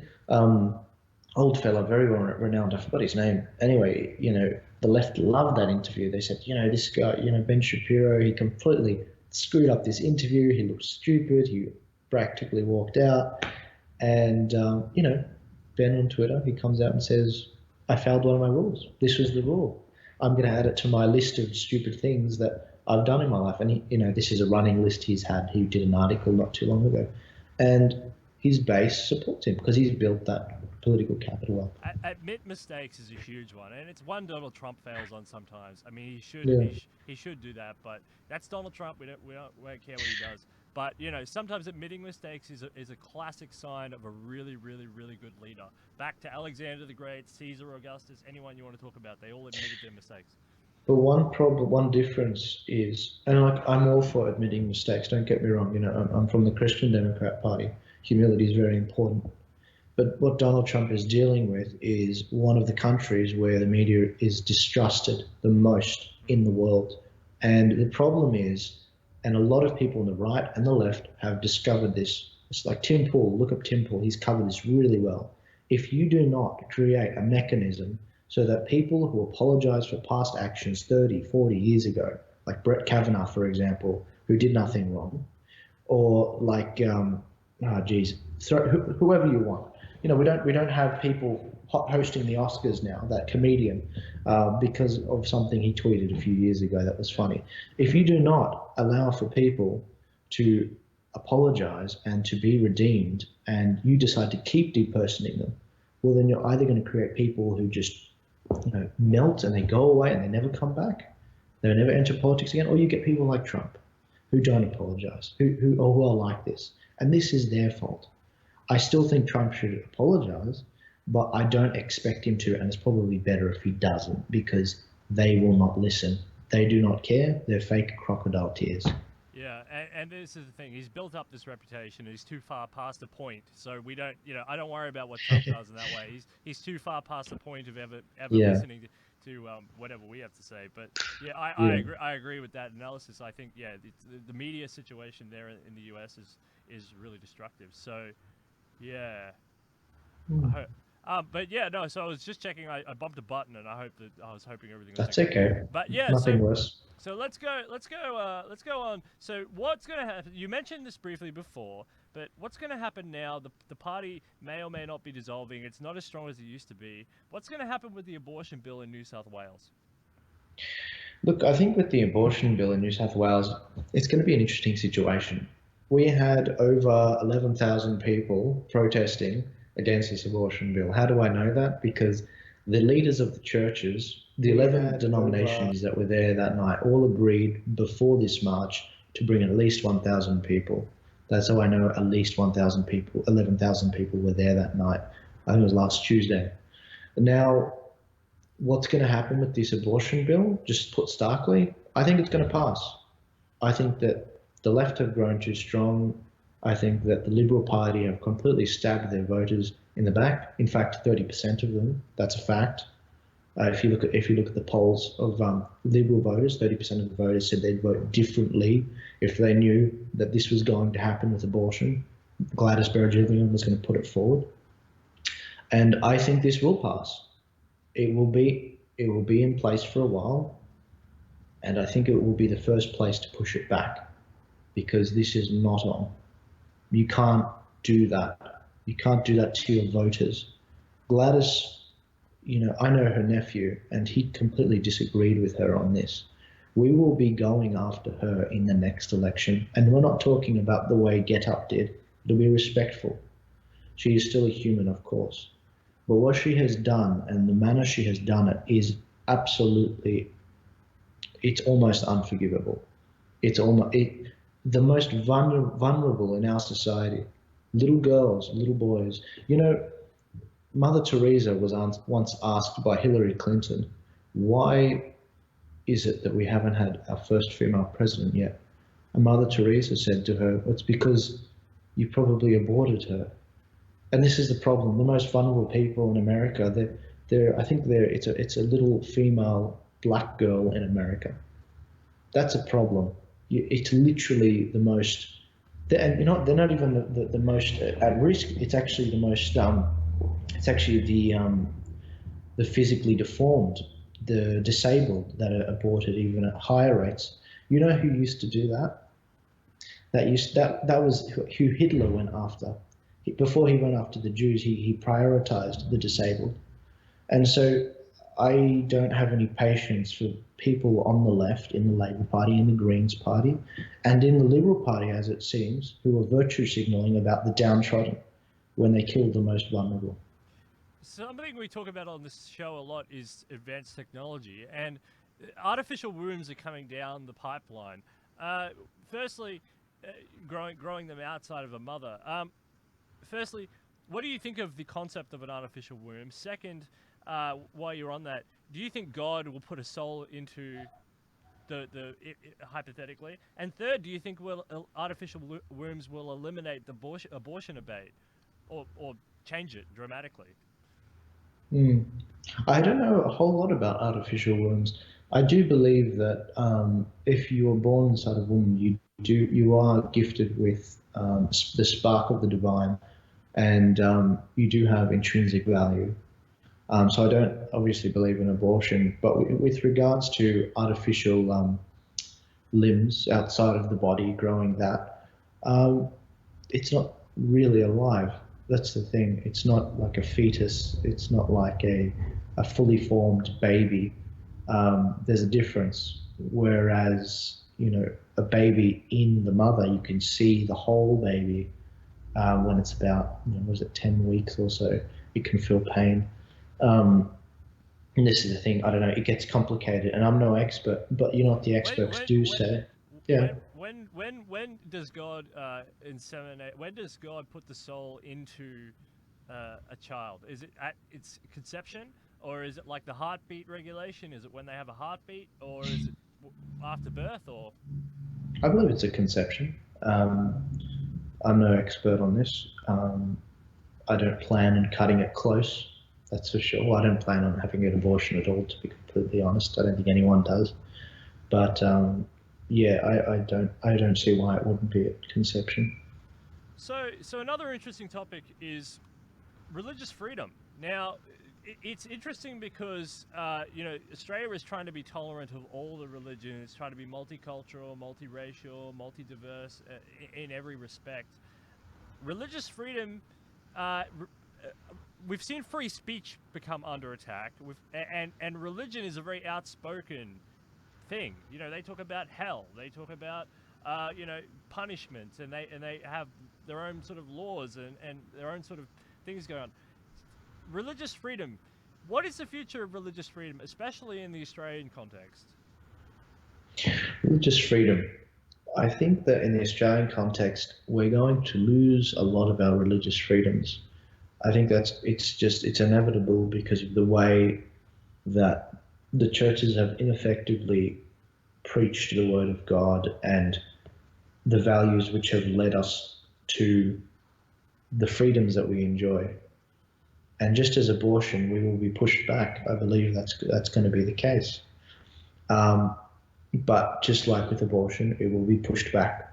Speaker 2: old fella, very well renowned. I forgot his name. Anyway, the left loved that interview. They said, this guy, Ben Shapiro, he completely screwed up this interview. He looked stupid. He practically walked out. And, Ben on Twitter, he comes out and says, I failed one of my rules. This was the rule. I'm going to add it to my list of stupid things that I've done in my life. And, this is a running list he's had. He did an article not too long ago. And his base supports him because he's built that political capital up.
Speaker 1: Admit mistakes is a huge one, and it's one Donald Trump fails on sometimes. I mean,
Speaker 2: Yeah.
Speaker 1: he should do that, but that's Donald Trump. We don't care what he does. But sometimes admitting mistakes is a classic sign of a really, really, really good leader. Back to Alexander the Great, Caesar Augustus, anyone you want to talk about, they all admitted their mistakes.
Speaker 2: But one difference is, and like I'm all for admitting mistakes. Don't get me wrong. I'm from the Christian Democrat Party. Humility is very important. But what Donald Trump is dealing with is one of the countries where the media is distrusted the most in the world. And the problem is, and a lot of people on the right and the left have discovered this. It's like Tim Pool. Look up Tim Pool. He's covered this really well. If you do not create a mechanism so that people who apologize for past actions 30, 40 years ago, like Brett Kavanaugh, for example, who did nothing wrong, or like, whoever you want. We don't have people hosting the Oscars now, that comedian, because of something he tweeted a few years ago that was funny. If you do not allow for people to apologize and to be redeemed, and you decide to keep depersoning them, well, then you're either going to create people who just melt and they go away and they never come back, they never enter politics again, or you get people like Trump who don't apologize, who are like this, and this is their fault. I still think Trump should apologize, but I don't expect him to, and it's probably better if he doesn't, because they will not listen. They do not care. They're fake crocodile tears.
Speaker 1: Yeah, and this is the thing. He's built up this reputation. He's too far past the point. So we don't, I don't worry about what Trump does in that way. He's too far past the point of ever
Speaker 2: Yeah.
Speaker 1: listening to whatever we have to say. But yeah, I agree with that analysis. I think the media situation there in the US is really destructive. So yeah. But yeah, no. So I was just checking. I bumped a button, and I was hoping everything was
Speaker 2: That's okay.
Speaker 1: But yeah,
Speaker 2: Nothing worse.
Speaker 1: So let's go on. So what's going to happen? You mentioned this briefly before, but what's going to happen now? The party may or may not be dissolving. It's not as strong as it used to be. What's going to happen with the abortion bill in New South Wales?
Speaker 2: Look, I think with the abortion bill in New South Wales, it's going to be an interesting situation. We had over 11,000 people protesting against this abortion bill. How do I know that? Because the leaders of the churches, the 11 denominations that were there that night, all agreed before this march to bring at least 1,000 people. That's how I know at least 1,000 people, 11,000 people were there that night. I think it was last Tuesday. Now, what's going to happen with this abortion bill, just put starkly, I think it's going to pass. I think that the left have grown too strong. I think that the Liberal Party have completely stabbed their voters in the back. In fact, 30% of them, that's a fact. If you look at the polls of Liberal voters, 30% of the voters said they'd vote differently if they knew that this was going to happen with abortion. Gladys Berejiklian was going to put it forward. And I think this will pass. It will be in place for a while, and I think it will be the first place to push it back, because this is not on. You can't do that. You can't do that to your voters. Gladys, I know her nephew, and he completely disagreed with her on this. We will be going after her in the next election, and we're not talking about the way Get Up did. It'll be respectful. She is still a human, of course. But what she has done and the manner she has done it is absolutely, it's almost unforgivable. It's the most vulnerable in our society. Little girls, little boys. Mother Teresa was once asked by Hillary Clinton, why is it that we haven't had our first female president yet? And Mother Teresa said to her, it's because you probably aborted her. And this is the problem. The most vulnerable people in America, it's a little female black girl in America. That's a problem. It's literally the most, and they're not even the most at risk. It's actually the most It's actually the physically deformed, the disabled that are aborted even at higher rates. You know who used to do that? That was who Hitler went after. Before he went after the Jews, he prioritized the disabled. And so I don't have any patience for people on the left, in the Labour Party, in the Greens Party, and in the Liberal Party, as it seems, who are virtue signalling about the downtrodden when they kill the most vulnerable.
Speaker 1: Something we talk about on this show a lot is advanced technology, and artificial wombs are coming down the pipeline. Firstly, growing them outside of a mother. Firstly, what do you think of the concept of an artificial womb? Second, while you're on that, do you think God will put a soul into hypothetically? And third, do you think artificial wombs will eliminate the abortion debate, or change it dramatically?
Speaker 2: Mm. I don't know a whole lot about artificial wombs. I do believe that if you are born inside a womb, you are gifted with the spark of the divine, and you do have intrinsic value. So I don't obviously believe in abortion, but with regards to artificial limbs outside of the body, growing that, um, it's not really alive. That's the thing. It's not like a fetus. It's not like a fully formed baby. There's a difference. Whereas, a baby in the mother, you can see the whole baby when it's about, was it 10 weeks or so? You can feel pain. Um, and this is the thing. I don't know. It gets complicated, and I'm no expert, but you know what the experts do say. Yeah.
Speaker 1: When does God inseminate? When does God put the soul into a child? Is it at its conception, or is it like the heartbeat regulation? Is it when they have a heartbeat, or is it after birth? Or
Speaker 2: I believe it's a conception. I'm no expert on this. I don't plan on cutting it close. That's for sure. I don't plan on having an abortion at all, to be completely honest. I don't think anyone does. But yeah, I don't see why it wouldn't be at conception.
Speaker 1: so another interesting topic is religious freedom. Now, it's interesting because Australia is trying to be tolerant of all the religions, trying to be multicultural, multiracial, multi-diverse in every respect. Religious freedom, we've seen free speech become under attack, and religion is a very outspoken thing. They talk about hell, they talk about punishments, and they have their own sort of laws and their own sort of things going on. Religious freedom. What is the future of religious freedom, especially in the Australian context?
Speaker 2: Religious freedom. I think that in the Australian context, we're going to lose a lot of our religious freedoms. I think it's inevitable because of the way that the churches have ineffectively preached the word of God and the values which have led us to the freedoms that we enjoy. And just as abortion, we will be pushed back. I believe that's going to be the case. But just like with abortion, it will be pushed back.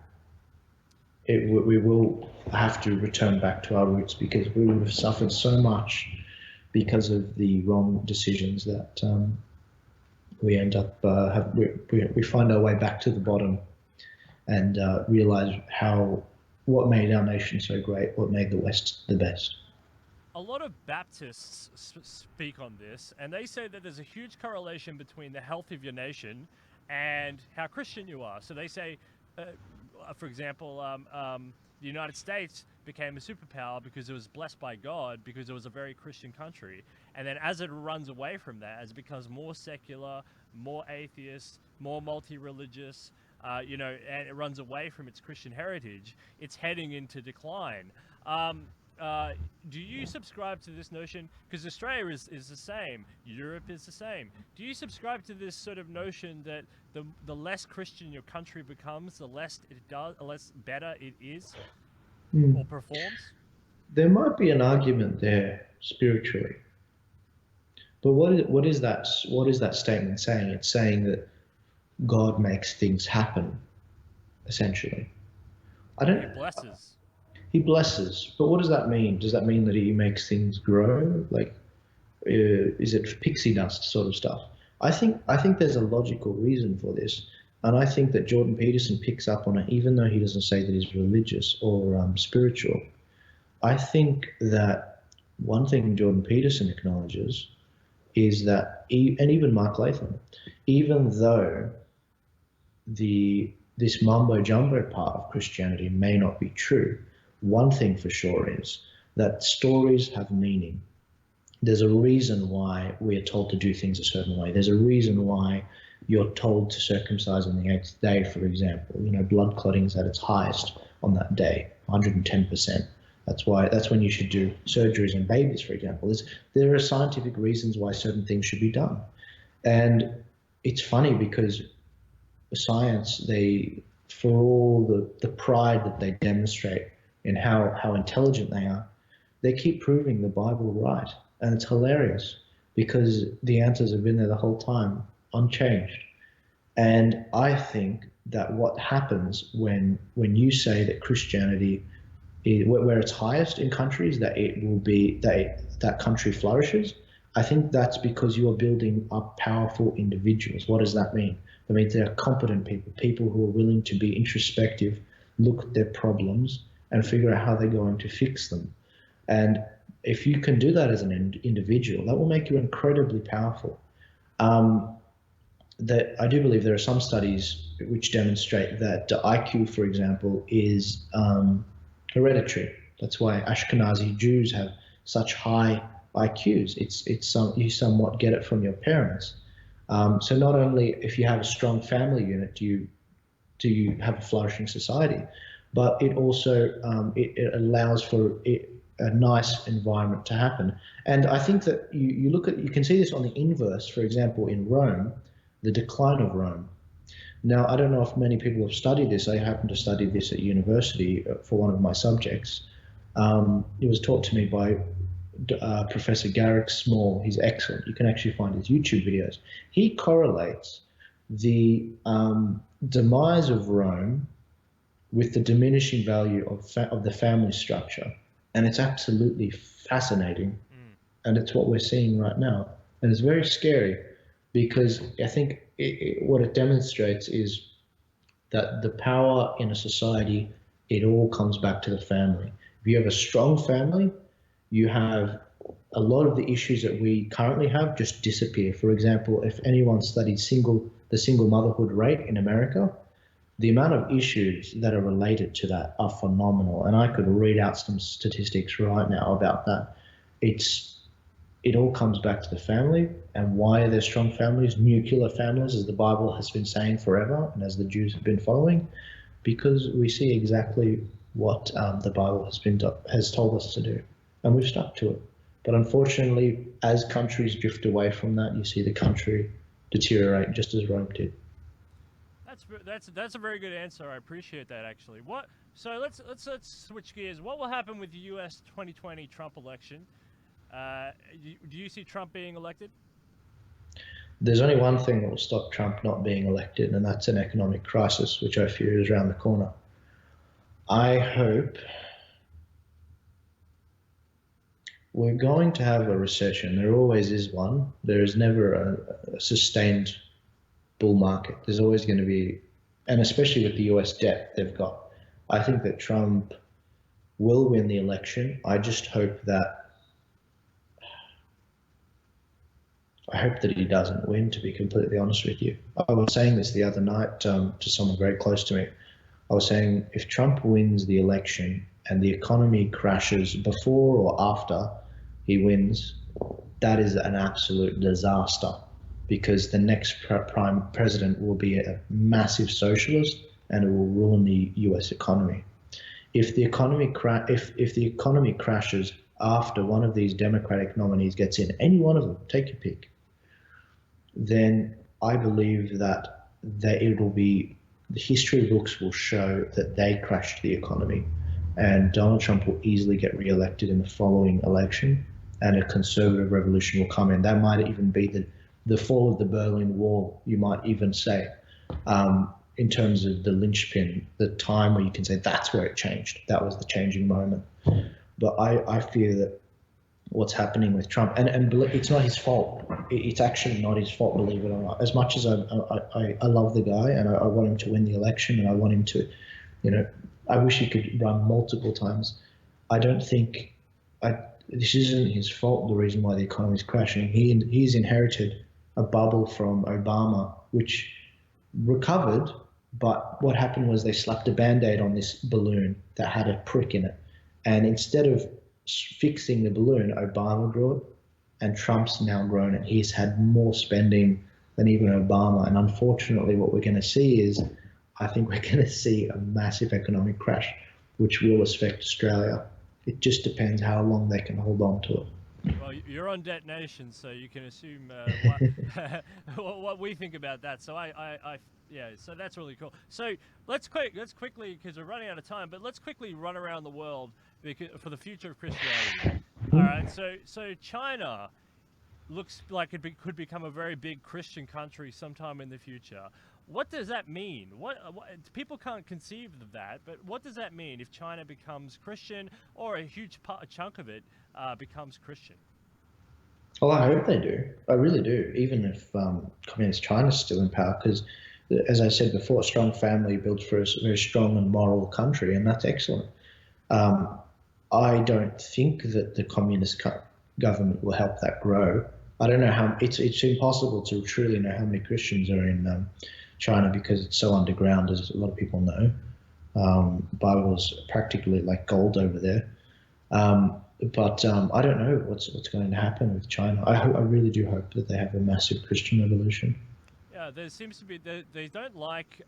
Speaker 2: We will have to return back to our roots because we would have suffered so much because of the wrong decisions that we end up we find our way back to the bottom and realize what made our nation so great, what made the West the best.
Speaker 1: A lot of Baptists speak on this, and they say that there's a huge correlation between the health of your nation and how Christian you are. So they say, for example, the United States became a superpower because it was blessed by God, because it was a very Christian country. And then as it runs away from that, as it becomes more secular, more atheist, more multi-religious, and it runs away from its Christian heritage, it's heading into decline. Do you subscribe to this notion? Because Australia is the same, Europe is the same. Do you subscribe to this sort of notion that the less Christian your country becomes, the less it does, the less better it is or performs?
Speaker 2: There might be an argument there spiritually, but what is that statement saying? It's saying that God makes things happen, essentially. I don't.
Speaker 1: He blesses.
Speaker 2: he blesses. But what does that mean? Does that mean that he makes things grow? Like, is it pixie dust sort of stuff? I think there's a logical reason for this, and I think that Jordan Peterson picks up on it, even though he doesn't say that he's religious or spiritual. I think that one thing Jordan Peterson acknowledges is that, and even Mark Latham, even though this mumbo jumbo part of Christianity may not be true, one thing for sure is that stories have meaning. There's a reason why we are told to do things a certain way. There's a reason why you're told to circumcise on the eighth day, for example. You know, blood clotting is at its highest on that day, 110%. That's when you should do surgeries on babies, for example. There are scientific reasons why certain things should be done. And it's funny because science, for all the pride that they demonstrate in how intelligent they are, they keep proving the Bible right. And it's hilarious because the answers have been there the whole time, unchanged. And I think that what happens when you say that Christianity, where it's highest in countries, that it will be that country flourishes, I think that's because you are building up powerful individuals. What does that mean? That means they're competent people who are willing to be introspective, look at their problems, and figure out how they're going to fix them. And if you can do that as an individual, that will make you incredibly powerful. That I do believe there are some studies which demonstrate that IQ, for example, is hereditary. That's why Ashkenazi Jews have such high IQs. You somewhat get it from your parents. So not only if you have a strong family unit do you have a flourishing society, but it also it allows for a nice environment to happen. And I think that you can see this on the inverse. For example, in Rome, the decline of Rome. Now, I don't know if many people have studied this. I happened to study this at university for one of my subjects. It was taught to me by Professor Garrick Small. He's excellent. You can actually find his YouTube videos. He correlates the demise of Rome with the diminishing value of the family structure. And it's absolutely fascinating. And it's what we're seeing right now. And it's very scary because I think what it demonstrates is that the power in a society, it all comes back to the family. If you have a strong family, you have a lot of the issues that we currently have just disappear. For example, if anyone studied the single motherhood rate in America, the amount of issues that are related to that are phenomenal. And I could read out some statistics right now about that. It all comes back to the family. And why are there strong families, nuclear families, as the Bible has been saying forever, and as the Jews have been following? Because we see exactly what the Bible has told us to do, and we've stuck to it. But unfortunately, as countries drift away from that, you see the country deteriorate just as Rome did.
Speaker 1: That's a very good answer. I appreciate that, actually. So let's switch gears. What will happen with the U.S. 2020 Trump election? Do you see Trump being elected?
Speaker 2: There's only one thing that will stop Trump not being elected, and that's an economic crisis, which I fear is around the corner. I hope we're going to have a recession. There always is one. There is never a sustained bull market. There's always going to be, and especially with the US debt they've got. I think that Trump will win the election. I just hope that he doesn't win, to be completely honest with you. I was saying this the other night to someone very close to me. I was saying, if Trump wins the election and the economy crashes before or after he wins, that is an absolute disaster, because the next prime president will be a massive socialist and it will ruin the US economy. If the economy crashes after one of these Democratic nominees gets in, any one of them, take your pick, then I believe that it'll be, the history books will show that they crashed the economy, and Donald Trump will easily get re-elected in the following election, and a conservative revolution will come in. That might even be the fall of the Berlin Wall, you might even say. in terms of the linchpin, the time where you can say that's where it changed. That was the changing moment. But I fear that what's happening with Trump, and it's not his fault. It's actually not his fault, believe it or not. As much as I love the guy and I want him to win the election and I want him to, I wish he could run multiple times. I don't think this isn't his fault. The reason why the economy is crashing, he's inherited a bubble from Obama, which recovered. But what happened was they slapped a Band-Aid on this balloon that had a prick in it, and instead of fixing the balloon, Obama grew it, and Trump's now grown it. He's had more spending than even Obama, and unfortunately what we're going to see is, I think we're going to see a massive economic crash, which will affect Australia. It just depends how long they can hold on to it.
Speaker 1: Well, you're on Debt Nation, so you can assume what we think about that. So yeah, so that's really cool. So let's quickly, because we're running out of time, but let's quickly run around the world for the future of Christianity. All right, so China looks like it could become a very big Christian country sometime in the future. What does that mean? What people can't conceive of that, but what does that mean if China becomes Christian, or a huge chunk of it becomes Christian?
Speaker 2: Well, I hope they do. I really do. Even if communist China's still in power, because, as I said before, a strong family builds for a very strong and moral country, and that's excellent. I don't think that the communist government will help that grow. I don't know how. It's impossible to truly know how many Christians are in China, because it's so underground, as a lot of people know. Bible's practically like gold over there. But I don't know what's going to happen with China. I really do hope that they have a massive Christian revolution.
Speaker 1: Yeah, there seems to be they don't like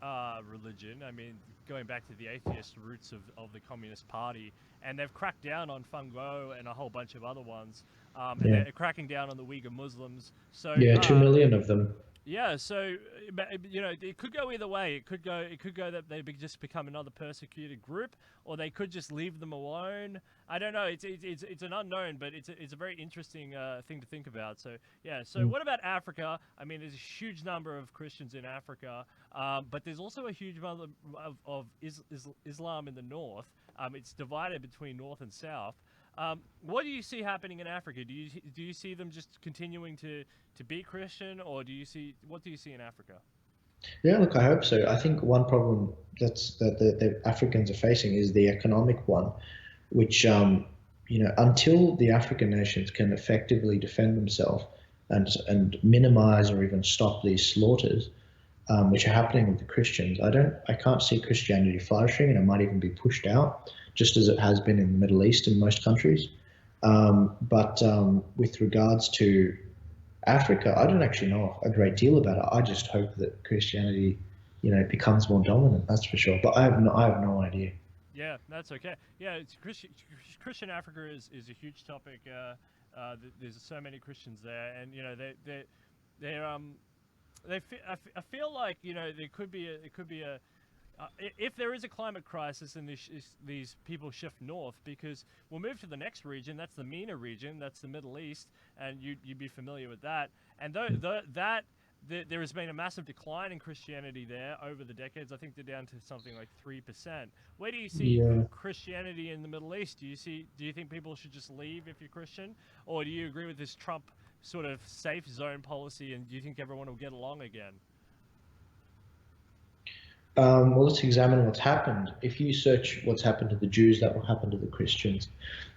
Speaker 1: religion. I mean, going back to the atheist roots of the Communist Party, and they've cracked down on Fungo and a whole bunch of other ones. And they're cracking down on the Uyghur Muslims. So
Speaker 2: yeah, 2 million of them.
Speaker 1: Yeah, so it could go either way. It could go that they just become another persecuted group, or they could just leave them alone. I don't know. It's an unknown, but it's a very interesting thing to think about. So yeah. So what about Africa? I mean, there's a huge number of Christians in Africa, but there's also a huge number of Islam in the north. It's divided between north and south. What do you see happening in Africa? Do you see them just continuing to be Christian, or what do you see in Africa?
Speaker 2: Yeah, look, I hope so. I think one problem that the Africans are facing is the economic one, which until the African nations can effectively defend themselves and minimize or even stop these slaughters, which are happening with the Christians, I can't see Christianity flourishing, and it might even be pushed out, just as it has been in the Middle East in most countries. But with regards to Africa, I don't actually know a great deal about it. I just hope that Christianity, becomes more dominant. That's for sure. But I have no idea.
Speaker 1: Yeah, that's okay. Yeah, Christian Africa is a huge topic. There's so many Christians there, and I feel like there could be a if there is a climate crisis and these people shift north, because we'll move to the next region, that's the MENA region, that's the Middle East, and you'd be familiar with that. And there has been a massive decline in Christianity there over the decades. I think they're down to something like 3%. Where do you see Christianity in the Middle East? Do you think people should just leave if you're Christian, or do you agree with this Trump sort of safe zone policy, and do you think everyone will get along again?
Speaker 2: Well, let's examine what's happened. If you search what's happened to the Jews, that will happen to the Christians.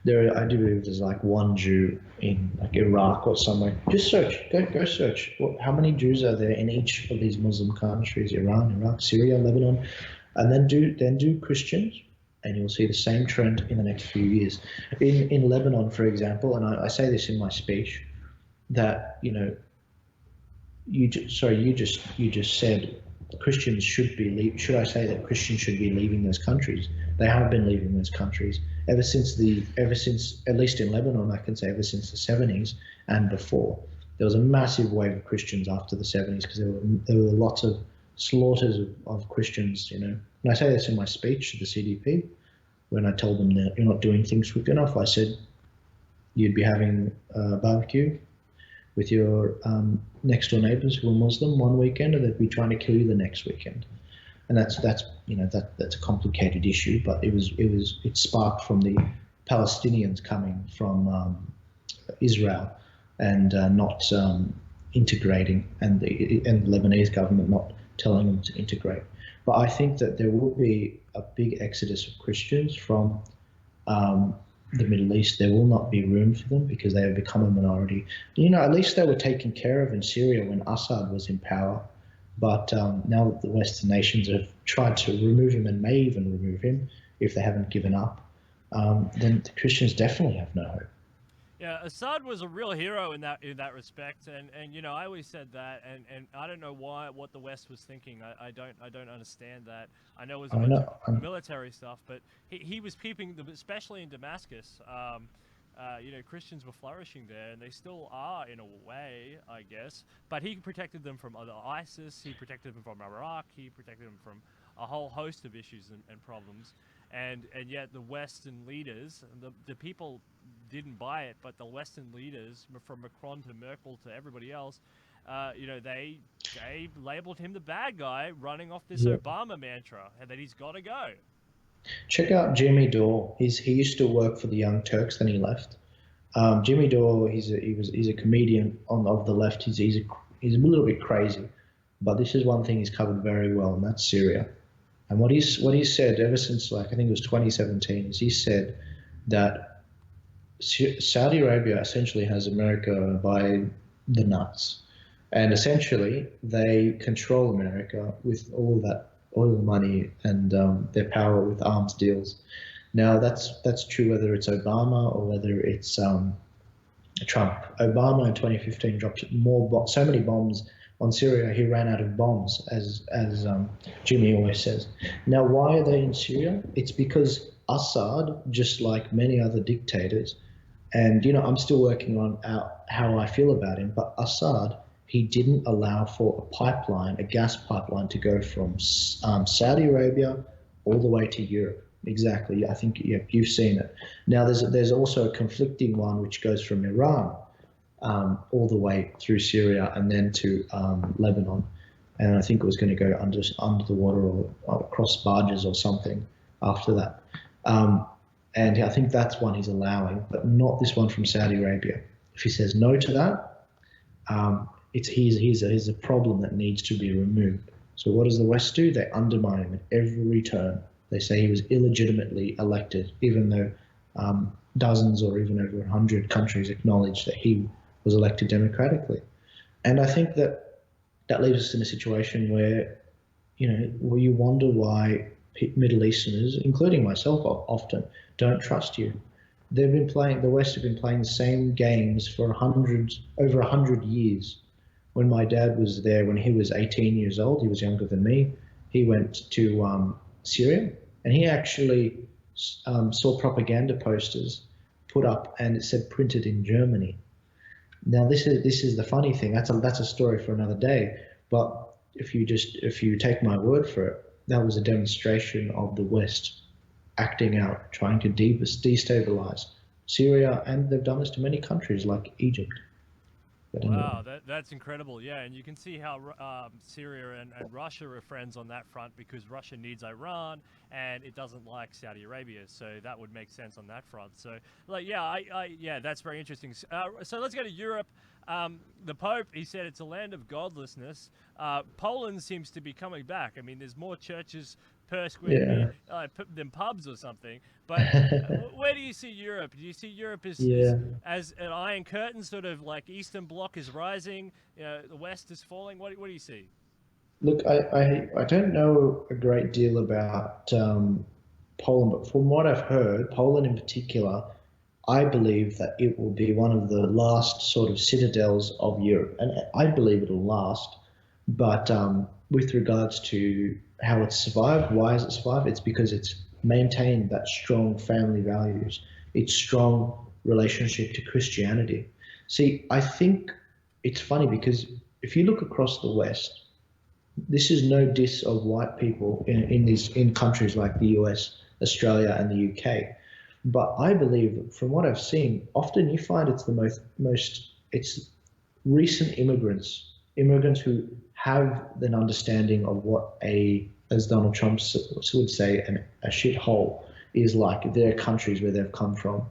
Speaker 2: I do believe there's like one Jew in like Iraq or somewhere. Just search. Go search. How many Jews are there in each of these Muslim countries? Iran, Iraq, Syria, Lebanon, and then do Christians, and you'll see the same trend in the next few years. In Lebanon, for example, and I say this in my speech, that you just said Christians should be should I say that Christians should be leaving those countries? They have been leaving those countries ever since at least in Lebanon, I can say ever since the 70s and before. There was a massive wave of Christians after the 70s, because there were lots of slaughters of Christians, And I say this in my speech to the CDP, when I told them that you're not doing things quick enough. I said you'd be having a barbecue with your next door neighbors who are Muslim one weekend, and they'd be trying to kill you the next weekend. and that's that's a complicated issue. But it sparked from the Palestinians coming from Israel and not integrating, and the Lebanese government not telling them to integrate. But I think that there will be a big exodus of Christians from the Middle East. There will not be room for them because they have become a minority. At least they were taken care of in Syria when Assad was in power. But now that the Western nations have tried to remove him and may even remove him if they haven't given up, then the Christians definitely have no hope.
Speaker 1: Yeah, Assad was a real hero in that respect, and I always said that, and I don't know what the West was thinking. I don't understand that. I know it was a bunch of military stuff, but he was keeping them, especially in Damascus. Christians were flourishing there, and they still are in a way, I guess. But he protected them from other ISIS. He protected them from Iraq. He protected them from a whole host of issues and problems. And yet the Western leaders, the people didn't buy it, but the Western leaders, from Macron to Merkel to everybody else, they labeled him the bad guy running off this Obama mantra, and that he's got to go.
Speaker 2: Check out Jimmy Dore. He used to work for the Young Turks, then he left. Jimmy Dore, he's a comedian of the left. He's a little bit crazy, but this is one thing he's covered very well, and that's Syria. And what he's said ever since, I think it was 2017, is he said that Saudi Arabia essentially has America by the nuts, and essentially they control America with all of that oil money and their power with arms deals. Now that's true whether it's Obama or whether it's Trump. Obama in 2015 dropped so many bombs on Syria, he ran out of bombs, as Jimmy always says. Now, why are they in Syria? It's because Assad, just like many other dictators, and I'm still working on how I feel about him, but Assad, he didn't allow for a gas pipeline to go from Saudi Arabia all the way to Europe. Exactly, I think you've seen it. Now, there's also a conflicting one which goes from Iran all the way through Syria and then to Lebanon. And I think it was going to go under the water or across barges or something after that. And I think that's one he's allowing, but not this one from Saudi Arabia. If he says no to that, he's a problem that needs to be removed. So what does the West do? They undermine him at every turn. They say he was illegitimately elected, even though dozens or even over 100 countries acknowledge that he was elected democratically. And I think that leaves us in a situation where, where you wonder why Middle Easterners, including myself often, don't trust you. The West have been playing the same games for over 100 years. When my dad was there, when he was 18 years old, he was younger than me, he went to Syria, and he actually saw propaganda posters put up, and it said printed in Germany. Now this is the funny thing. That's a story for another day. But if you take my word for it, that was a demonstration of the West acting out, trying to destabilize Syria, and they've done this to many countries like Egypt.
Speaker 1: Wow, that's incredible. Yeah, and you can see how Syria and Russia are friends on that front, because Russia needs Iran and it doesn't like Saudi Arabia. So that would make sense on that front. So, yeah, that's very interesting. So let's go to Europe. The Pope, he said it's a land of godlessness. Poland seems to be coming back. I mean, there's more churches per square meter than pubs or something. But where do you see Europe? Do you see Europe as an Iron Curtain, sort of like Eastern Bloc is rising, the West is falling? What do you see?
Speaker 2: Look, I don't know a great deal about Poland, but from what I've heard, Poland in particular, I believe that it will be one of the last sort of citadels of Europe, and I believe it'll last. But with regards to how it's survived, why has it survived? It's because it's maintained that strong family values, its strong relationship to Christianity. See, I think it's funny because if you look across the West, this is no diss of white people in countries like the US, Australia, and the UK. But I believe, from what I've seen, often you find it's the it's recent immigrants who have an understanding of what a as Donald Trump would say, a shithole is like their countries where they've come from.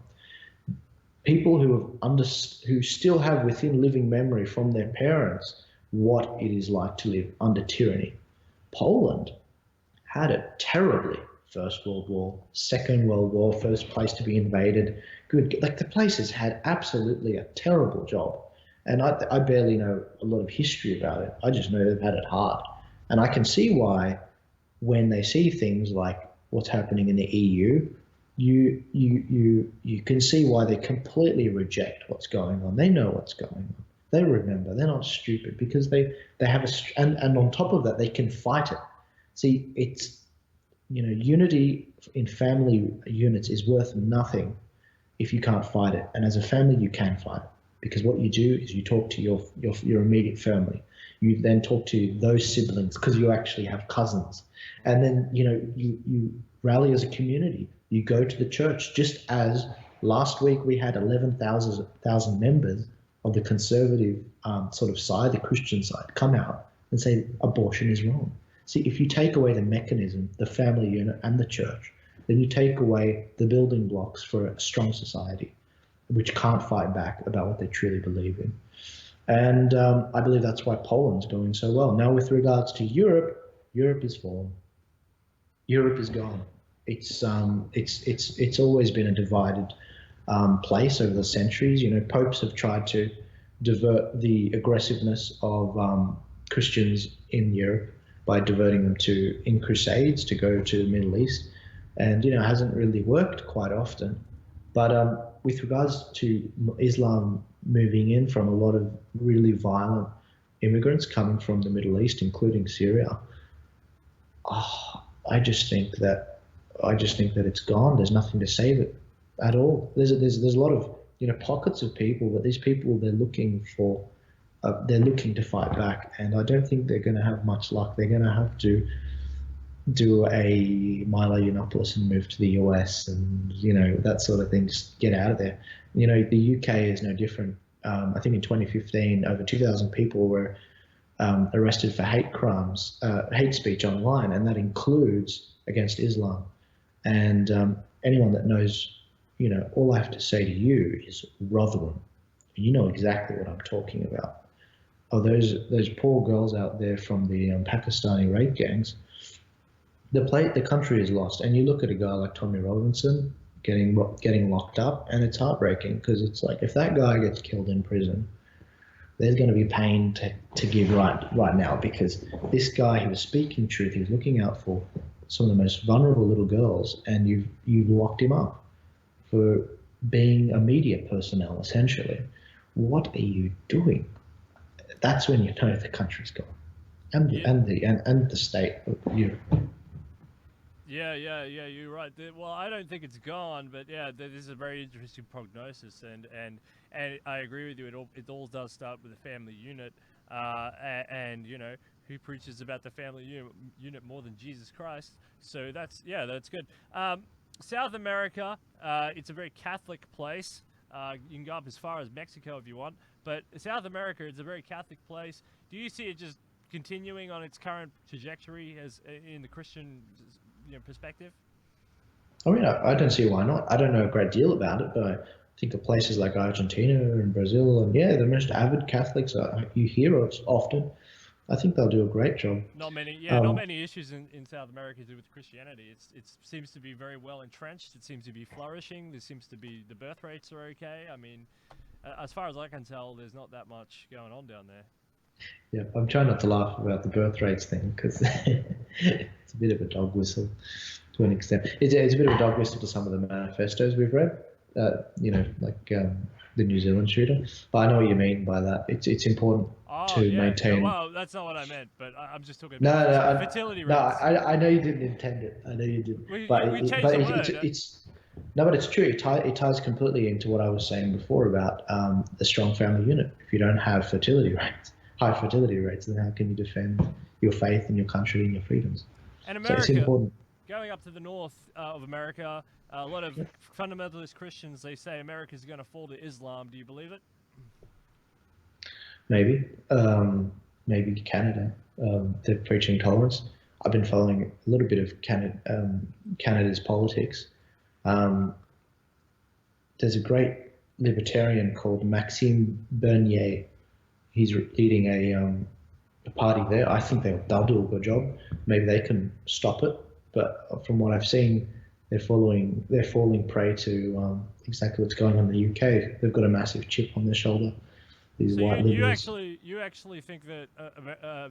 Speaker 2: People who still have within living memory from their parents what it is like to live under tyranny. Poland had it terribly. First World War, Second World War, first place to be invaded. Good, like the place has had absolutely a terrible job. And I barely know a lot of history about it. I just know they've had it hard. And I can see why when they see things like what's happening in the EU, you can see why they completely reject what's going on. They know what's going on. They remember. They're not stupid because they have and on top of that, they can fight it. See, it's, unity in family units is worth nothing if you can't fight it. And as a family, you can fight it because what you do is you talk to your immediate family. You then talk to those siblings because you actually have cousins, and then you rally as a community. You go to the church, just as last week we had 11,000 members of the conservative sort of side, the Christian side, come out and say abortion is wrong. See, if you take away the mechanism, the family unit and the church, then you take away the building blocks for a strong society, which can't fight back about what they truly believe in. And I believe that's why Poland's going so well. Now, with regards to Europe, Europe is fallen. Europe is gone. It's always been a divided place over the centuries. Popes have tried to divert the aggressiveness of Christians in Europe by diverting them in crusades to go to the Middle East, and it hasn't really worked quite often. But with regards to Islam moving in from a lot of really violent immigrants coming from the Middle East, including Syria, I just think that it's gone. There's nothing to save it at all. There's a lot of pockets of people, but these people they're looking to fight back, and I don't think they're going to have much luck. They're going to have to do a Milo Yiannopoulos and move to the US and that sort of thing. Just get out of there. The UK is no different. I think in 2015 over 2,000 people were arrested for hate crimes, hate speech online, and that includes against Islam. And anyone that knows, all I have to say to you is Rotherham. You know exactly what I'm talking about. Oh, those poor girls out there from the Pakistani rape gangs. The country is lost, and you look at a guy like Tommy Robinson getting locked up, and it's heartbreaking because it's like if that guy gets killed in prison, there's going to be pain to give right now because this guy, he was speaking truth, he was looking out for some of the most vulnerable little girls, and you've locked him up for being a media personnel essentially. What are you doing? That's when you know the country's gone, and the state of Europe.
Speaker 1: Yeah, you're right. Well, I don't think it's gone, but yeah, this is a very interesting prognosis, and I agree with you. It all does start with a family unit, and who preaches about the family unit more than Jesus Christ? So that's good. South America, it's a very Catholic place. You can go up as far as Mexico if you want, but South America, it's a very Catholic place. Do you see it just continuing on its current trajectory as in the Christian perspective?
Speaker 2: I mean, I don't see why not. I don't know a great deal about it, but I think of places like Argentina and Brazil, and the most avid Catholics you hear of often. I think they'll do a great job.
Speaker 1: Not many issues in South America to do with Christianity. It seems to be very well entrenched. It seems to be flourishing. There seems to be the birth rates are okay. I mean, as far as I can tell, there's not that much going on down there.
Speaker 2: Yeah, I'm trying not to laugh about the birth rates thing because it's a bit of a dog whistle to an extent. It's a bit of a dog whistle to some of the manifestos we've read, like the New Zealand shooter. But I know what you mean by that. It's important to maintain.
Speaker 1: Well, that's not what I meant, but I'm just talking about fertility rates.
Speaker 2: No, I know you didn't intend it. I know you didn't.
Speaker 1: We changed the word.
Speaker 2: But it's true. It ties completely into what I was saying before about a strong family unit. If you don't have high fertility rates, then how can you defend your faith and your country and your freedoms?
Speaker 1: And America,
Speaker 2: so it's important.
Speaker 1: Going up to the north of America, a lot of fundamentalist Christians, they say America is going to fall to Islam. Do you believe it?
Speaker 2: Maybe. Maybe Canada. They're preaching tolerance. I've been following a little bit of Canada's politics. Um, there's a great libertarian called Maxime Bernier. He's leading a party there. I think they'll do a good job. Maybe they can stop it. But from what I've seen, they're falling prey to exactly what's going on in the UK. They've got a massive chip on their shoulder. These
Speaker 1: So
Speaker 2: white liberals.
Speaker 1: you actually think that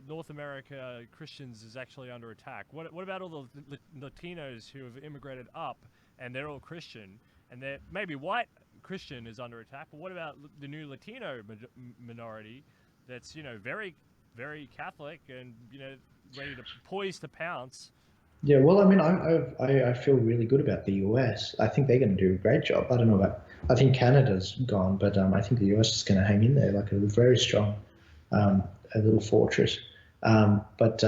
Speaker 1: North America Christians is actually under attack? What about all the Latinos who have immigrated up and they're all Christian, and they're maybe white Christian is under attack? But what about the new Latino minority that's very Catholic and ready to poised to pounce?
Speaker 2: Yeah, well, I mean, I feel really good about the US. I think they're going to do a great job. I don't know about. I think Canada's gone, but I think the US is going to hang in there like a very strong, a little fortress. But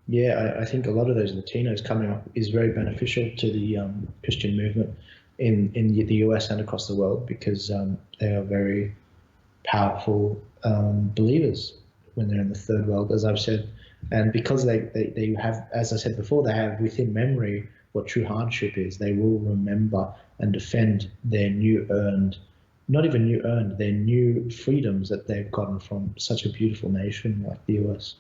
Speaker 2: yeah, I think a lot of those Latinos coming up is very beneficial to the Christian movement in the US and across the world because they are very powerful believers when they're in the third world, as I've said. And because they have, as I said before, they have within memory what true hardship is. They will remember and defend their new earned, not even new earned, their new freedoms that they've gotten from such a beautiful nation like the US.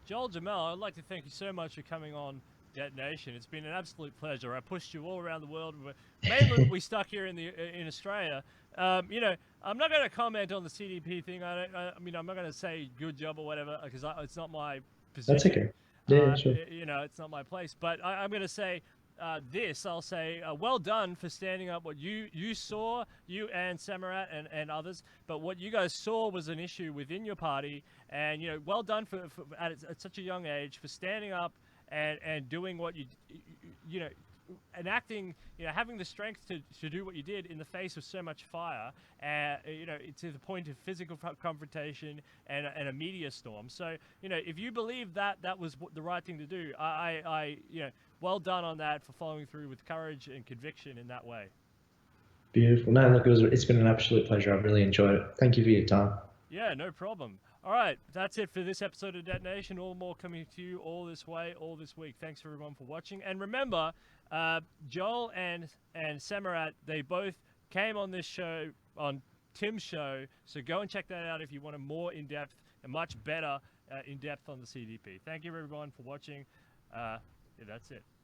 Speaker 1: Joel Jammal, I'd like to thank you so much for coming on Detonation. It's been an absolute pleasure. I pushed you all around the world. Mainly, we stuck here in Australia. I'm not going to comment on the CDP thing. I'm not going to say good job or whatever because it's not my
Speaker 2: That's
Speaker 1: position.
Speaker 2: okay. Yeah, sure.
Speaker 1: It's not my place. But I'm going to say I'll say, well done for standing up what you saw, you and Samarat and others, but what you guys saw was an issue within your party, and, well done for at such a young age for standing up and doing what you know, enacting, having the strength to do what you did in the face of so much fire, to the point of physical confrontation and a media storm. So, if you believe that was the right thing to do, well done on that for following through with courage and conviction in that way.
Speaker 2: Beautiful. No, look, it's been an absolute pleasure. I've really enjoyed it. Thank you for your time.
Speaker 1: Yeah, no problem. All right, that's it for this episode of Detonation. All more coming to you all this way, all this week. Thanks everyone for watching. And remember, Joel and Samarat, they both came on this show, on Tim's show. So go and check that out if you want a more in-depth and much better in-depth on the CDP. Thank you everyone for watching. That's it.